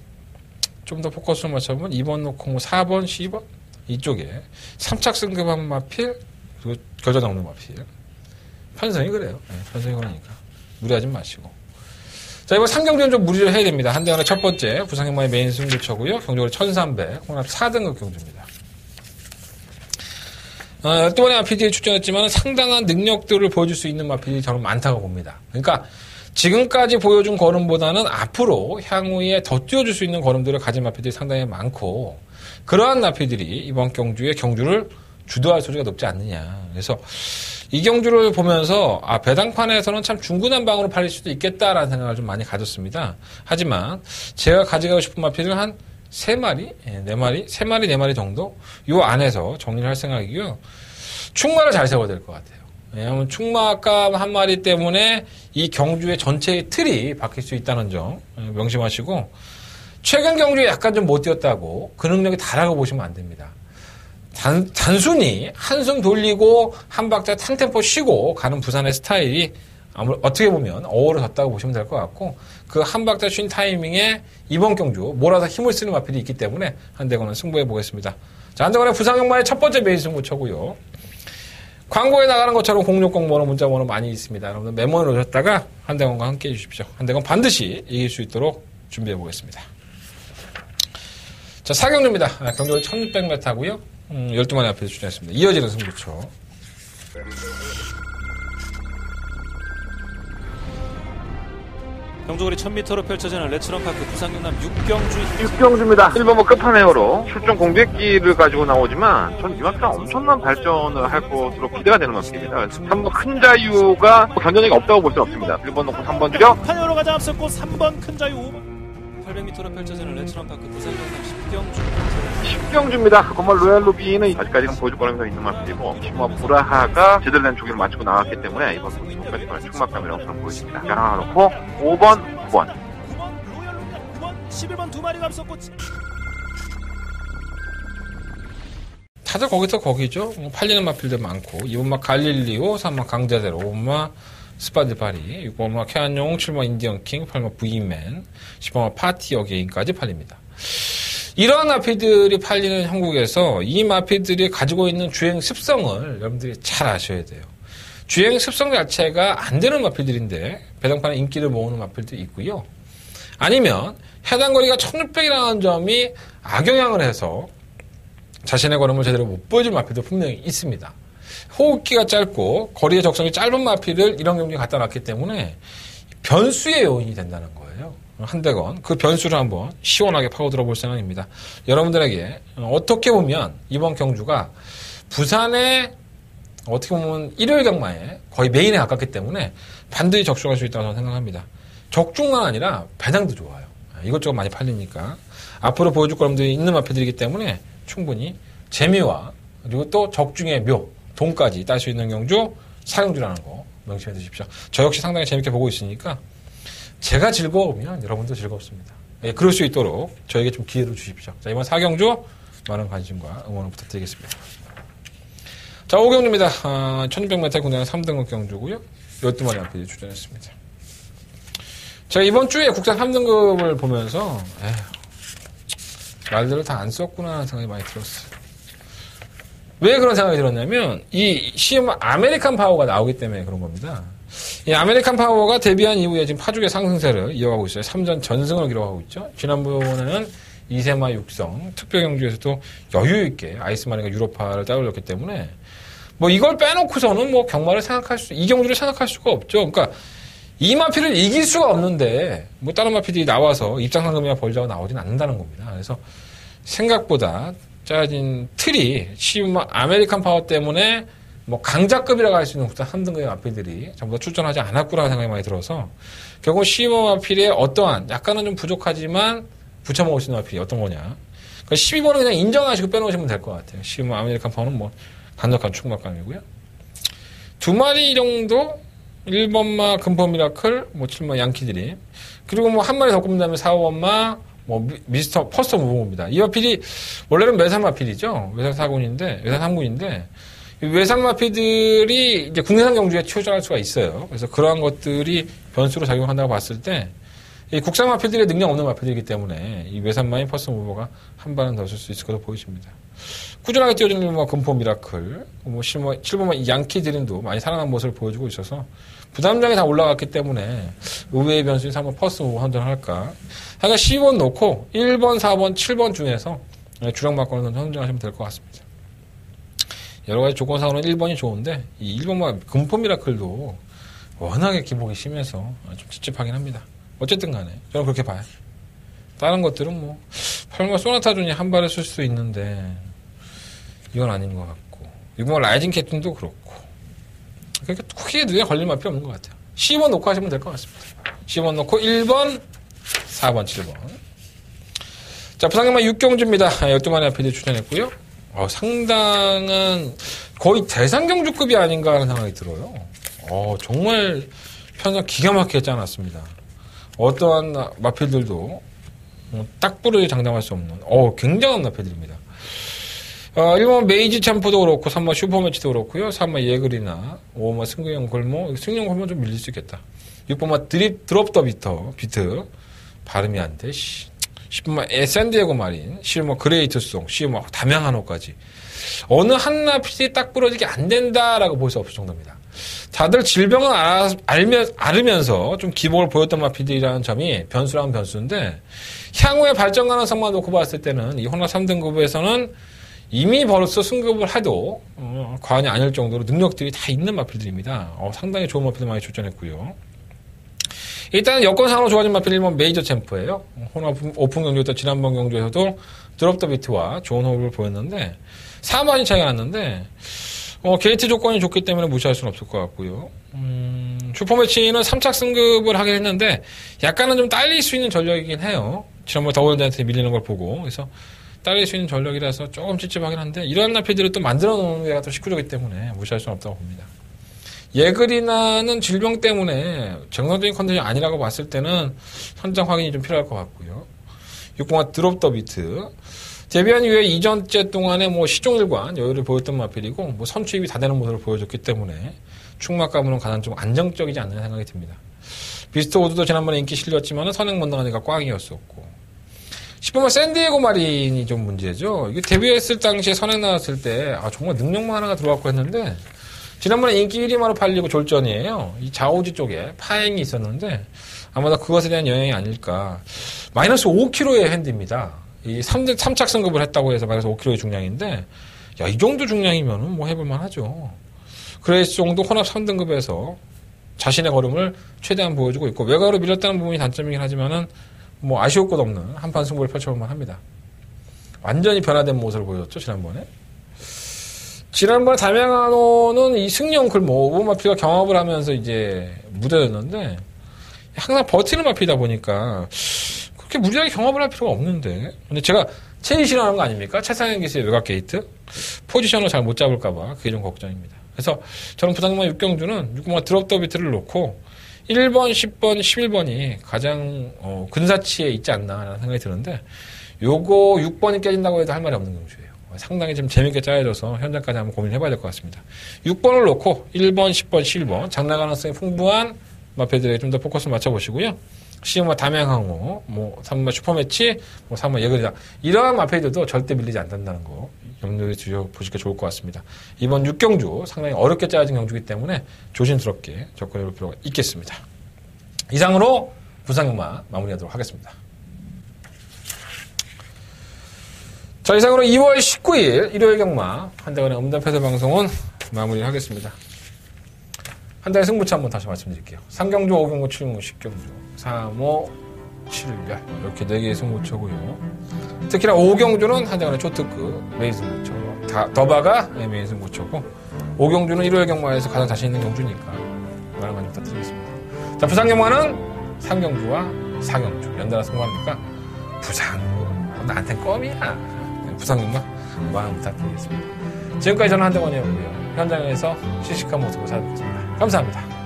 좀 더 포커스를 맞춰보면 2번 놓고 4번, 10번 이쪽에 3착 승급한 마필, 그리고 결정 없는 마필. 편성이 그래요. 네, 편성이 그러니까 무리하지 마시고. 자, 이번 상경주는 좀 무리를 해야 됩니다. 한대원의 첫 번째 부상경마의 메인 승부처고요. 경적으로 1300, 혼합 4등급 경주입니다. 12번의 마필들이 출전했지만 상당한 능력들을 보여줄 수 있는 마필이 저는 많다고 봅니다. 그러니까 지금까지 보여준 걸음보다는 앞으로 향후에 더 뛰어줄 수 있는 걸음들을 가진 마필들이 상당히 많고 그러한 마필들이 이번 경주의 경주를 주도할 소리가 높지 않느냐. 그래서 이 경주를 보면서 배당판에서는 참 중구난방으로 팔릴 수도 있겠다라는 생각을 좀 많이 가졌습니다. 하지만 제가 가져가고 싶은 마필은 한 3마리, 4마리, 3마리, 4마리 정도 요 안에서 정리를 할 생각이고요. 충마를 잘 세워야 될 것 같아요. 왜냐하면 충마감 한 마리 때문에 이 경주의 전체의 틀이 바뀔 수 있다는 점 명심하시고 최근 경주에 약간 좀 못 뛰었다고 그 능력이 다라고 보시면 안 됩니다. 단순히 한숨 돌리고 한 박자 한 템포 쉬고 가는 부산의 스타일이 어떻게 보면 어우러졌다고 보시면 될 것 같고 그 한 박자 쉰 타이밍에 이번 경주 몰아서 힘을 쓰는 마필이 있기 때문에 한대건은 승부해 보겠습니다. 자, 한대건의 부상경마의 첫 번째 메인 승부처고요. 광고에 나가는 것처럼 060번호 문자번호 많이 있습니다. 여러분들 메모해 놓으셨다가 한대건과 함께 해주십시오. 한대건 반드시 이길 수 있도록 준비해 보겠습니다. 자, 4경주입니다. 경주는 1600m고요. 12마리 앞에서 출전했습니다. 이어지는 승부처. 경주거리 1000m로 펼쳐지는 레츠런파크 부산경남 6경주 6경주입니다. 1번 끝판왕으로 출전 공백기를 가지고 나오지만 전 이 마피가 엄청난 발전을 할 것으로 기대가 되는 마피입니다. 3번 큰 자유가 견뎌내기 없다고 볼 수는 없습니다. 1번 놓고 3번 줄여 판으로 가자 앞섰고 3번 큰 자유 5번 800m로 펼쳐지는 레츠런파크 부산경남 10경주입니다. 건물 로얄루비는 아직까지는 보여줄 거라면서 있는 마필이고 시우먼 보라하가 제대로 된 조기를 맞추고 나왔기 때문에 이번 경주까지 충막감이라고 저는 보여집니다. 하나 놓고 5번, 9번 9번 로얄루비 9번 11번 두 마리가 앞섰고 다들 거기서 거기죠. 팔리는 마필들 많고 2번마 갈릴리오, 3번 강자대로, 5번마 스파드파리, 6번마 캐안용, 7번 인디언킹, 8번 부이맨, 10번마 파티 어게인까지 팔립니다. 이러한 마필들이 팔리는 형국에서 이 마필들이 가지고 있는 주행 습성을 여러분들이 잘 아셔야 돼요. 주행 습성 자체가 안 되는 마필들인데 배당판에 인기를 모으는 마필들이 있고요. 아니면 해당 거리가 1600이라는 점이 악영향을 해서 자신의 걸음을 제대로 못 보여줄 마필도 분명히 있습니다. 호흡기가 짧고 거리의 적성이 짧은 마필을 이런 경기에 갖다 놨기 때문에 변수의 요인이 된다는 거예요. 한대건 그 변수를 한번 시원하게 파고들어 볼 생각입니다. 여러분들에게 어떻게 보면 이번 경주가 부산의 어떻게 보면 일요일 경마에 거의 메인에 가깝기 때문에 반드시 적중할 수 있다고 저는 생각합니다. 적중만 아니라 배당도 좋아요. 이것저것 많이 팔리니까 앞으로 보여줄 거람들이 있는 마필들이기 때문에 충분히 재미와 그리고 또 적중의 묘, 돈까지 딸 수 있는 경주 4경주라는 거 명심해 두십시오. 저 역시 상당히 재밌게 보고 있으니까 제가 즐거우면 여러분도 즐겁습니다. 예, 그럴 수 있도록 저에게 좀 기회를 주십시오. 자, 이번 4경주 많은 관심과 응원을 부탁드리겠습니다. 자, 5경주입니다. 1600m 군대는 3등급 경주고요. 12마리 앞에 출전했습니다. 제가 이번 주에 국산 3등급을 보면서 말들을 다 안 썼구나 하는 생각이 많이 들었어요. 왜 그런 생각이 들었냐면 이 시우먼 아메리칸 파워가 나오기 때문에 그런 겁니다. 이 아메리칸 파워가 데뷔한 이후에 지금 파죽의 상승세를 이어가고 있어요. 3전 전승을 기록하고 있죠. 지난번에는 2세마 육성 특별 경주에서도 여유 있게 아이스마리가 유로파를 따돌렸기 때문에 뭐 이걸 빼놓고서는 뭐 경마를 생각할 수, 이 경주를 생각할 수가 없죠. 그러니까 이 마필을 이길 수가 없는데 뭐 다른 마필들이 나와서 입장 상금이나 벌자가 나오진 않는다는 겁니다. 그래서 생각보다 짜진 틀이 시우먼 아메리칸 파워 때문에 뭐 강자급이라고 할 수 있는 국산 3등급의 마필들이 전부 다 출전하지 않았구나 생각이 많이 들어서 결국 시모 마필의 어떠한 약간은 좀 부족하지만 붙여먹을 수 있는 마필이 어떤 거냐. 그러니까 12번은 그냥 인정하시고 빼놓으시면 될 것 같아요. 시모 아메리칸 파워는 뭐 강력한 충막감이고요. 2마리 정도 1번마 금포 미라클, 뭐 7번 양키드림, 그리고 뭐 한 마리 더 꼽는다면 4번마 뭐 미스터 퍼스트 무봉입니다. 이 마필이 원래는 외산 마필이죠. 외산 4군인데 외산 3군인데 외산 마필들이 이제 국내산 경주에 치우쳐갈 수가 있어요. 그래서 그러한 것들이 변수로 작용한다고 봤을 때 이 국산 마필들의 능력 없는 마필이기 때문에 이 외산마인 퍼스트 무버가 한 발은 더 쓸 수 있을 것으로 보여집니다. 꾸준하게 뛰어주는 1번마 금포 미라클, 뭐 7번마 양키 드림도 많이 살아난 모습을 보여주고 있어서 부담장이 다 올라갔기 때문에 의외의 변수인 3번 퍼스트 무버 선전할까. 하여간 12번 놓고 1번, 4번, 7번 중에서 주력 막걸리 선정하시면 될 것 같습니다. 여러 가지 조건상으로는 1번이 좋은데 이 1번마 금포 미라클도 워낙에 기복이 심해서 좀 찝찝하긴 합니다. 어쨌든 간에 저는 그렇게 봐요. 다른 것들은 뭐 8번마 소나타존이 한 발을 쓸 수 있는데 이건 아닌 것 같고 6번마 라이징 캡틴도 그렇고 그렇게 크게 눈에 걸릴 맛이 없는 것 같아요. 10번 놓고 하시면 될 것 같습니다. 10번 놓고 1번, 4번, 7번. 자, 부상경마 6경주입니다. 12마리 앞에 출전했고요. 상당한 거의 대상경주급이 아닌가 하는 생각이 들어요. 정말 편성 기가 막히게 짜놨습니다. 어떠한 마필들도 딱 부르게 장담할 수 없는 굉장한 마필들입니다. 1번 메이지 챔프도 그렇고 3번 슈퍼매치도 그렇고요. 3번 예글이나 5번 승경 골목 승경 골목 좀 밀릴 수 있겠다. 6번만 드롭 더 비트 발음이 안 돼. 10번만 샌디에고 마린 11번 그레이트송 11번 담양한호까지 어느 하나 필이 딱 부러지게 안 된다라고 볼 수 없을 정도입니다. 다들 질병을 앓으면서 좀 기복을 보였던 마필들이라는 점이 변수라는 변수인데 향후의 발전 가능성만 놓고 봤을 때는 이 호나 3등급에서는 이미 벌써 승급을 해도 과언이 아닐 정도로 능력들이 다 있는 마필들입니다. 상당히 좋은 마필들 많이 출전했고요. 일단 여건상으로 좋아진 마필 1번 메이저 챔프예요. 호나 오픈 경주였던 지난번 경주에서도 드롭 더 비트와 좋은 호흡을 보였는데 4만이 차이가 났는데 게이트 조건이 좋기 때문에 무시할 수는 없을 것 같고요. 슈퍼매치는 3착 승급을 하긴 했는데 약간은 좀 딸릴 수 있는 전력이긴 해요. 지난번 더월드한테 밀리는 걸 보고 그래서 딸릴 수 있는 전력이라서 조금 찝찝하긴 한데 이러한 나필들을 또 만들어 놓는 데가 또 식구조기 때문에 무시할 수는 없다고 봅니다. 예그리나는 질병 때문에 정상적인 컨디션이 아니라고 봤을 때는 현장 확인이 좀 필요할 것 같고요. 6번가 드롭 더 비트 데뷔한 이후에 이전째 동안에 뭐 시종일관 여유를 보였던 마필이고 뭐 선취입이 다 되는 모습을 보여줬기 때문에 충막감으로는 가장 좀 안정적이지 않는 생각이 듭니다. 비스트 오드도 지난번에 인기 실렸지만 선행 못나가니까 꽝이었었고 10번만 샌디에고 마린이 좀 문제죠. 이게 데뷔했을 당시에 선행 나왔을 때 정말 능력만 하나가 들어왔고 했는데 지난번에 인기 1위만으로 팔리고 졸전이에요. 이 자오지 쪽에 파행이 있었는데 아마도 그것에 대한 영향이 아닐까. 마이너스 5kg의 핸디입니다. 이 3착 승급을 했다고 해서 마이너스 5kg의 중량인데 이 정도 중량이면은 뭐 해볼만 하죠. 그레이스 정도 혼합 3등급에서 자신의 걸음을 최대한 보여주고 있고 외곽으로 밀렸다는 부분이 단점이긴 하지만은 뭐 아쉬울 것 없는 한판 승부를 펼쳐볼만 합니다. 완전히 변화된 모습을 보여줬죠, 지난번에. 지난번에 담양한호는 이 승용 글모 오버마피가 경합을 하면서 이제 무뎌졌는데 항상 버티는 마피다 보니까 그렇게 무리하게 경합을 할 필요가 없는데 근데 제가 제일 싫어하는 거 아닙니까? 최상현 기수의 외곽 게이트 포지션을 잘 못 잡을까봐 그게 좀 걱정입니다. 그래서 저는 부상만 6경주는 6번마 드롭 더 비트를 놓고 1번, 10번, 11번이 가장 근사치에 있지 않나라는 생각이 드는데 요거 6번이 깨진다고 해도 할 말이 없는 경주예요. 상당히 좀 재밌게 짜여져서 현장까지 한번 고민해봐야 될 것 같습니다. 6번을 놓고 1번, 10번, 11번 장난 가능성이 풍부한 마패들에게 좀 더 포커스를 맞춰보시고요. 시음과 담양항호, 뭐 3번 슈퍼매치, 뭐 3번 예글이다. 이러한 마패들도 절대 밀리지 않는다는 거 염두에 두셔보시기가 좋을 것 같습니다. 이번 6경주 상당히 어렵게 짜여진 경주이기 때문에 조심스럽게 접근해볼 필요가 있겠습니다. 이상으로 부상경마 마무리하도록 하겠습니다. 자, 이상으로 2월 19일 일요일 경마 한대관의 음담패설 방송은 마무리하겠습니다. 한달의 승부처 한번 다시 말씀드릴게요. 3경주, 5경주, 7경주, 10경주, 3호, 7열 이렇게 4개의 승부처고요. 특히나 5경주는 한대관의 초특급 메인 승부처, 더바가 메인 승부처고 오경주는 1호의 경마에서 가장 자신 있는 경주니까 많은 관심 부탁드리겠습니다. 자, 부산 경마는 3경주와 4경주 연달아 승부하니까 부산 나한텐 껌이야. 부산 경마 많은 부탁드리겠습니다. 지금까지 저는 한대건이었고요. 현장에서 씩씩한 모습을 찾아뵙겠습니다. 감사합니다.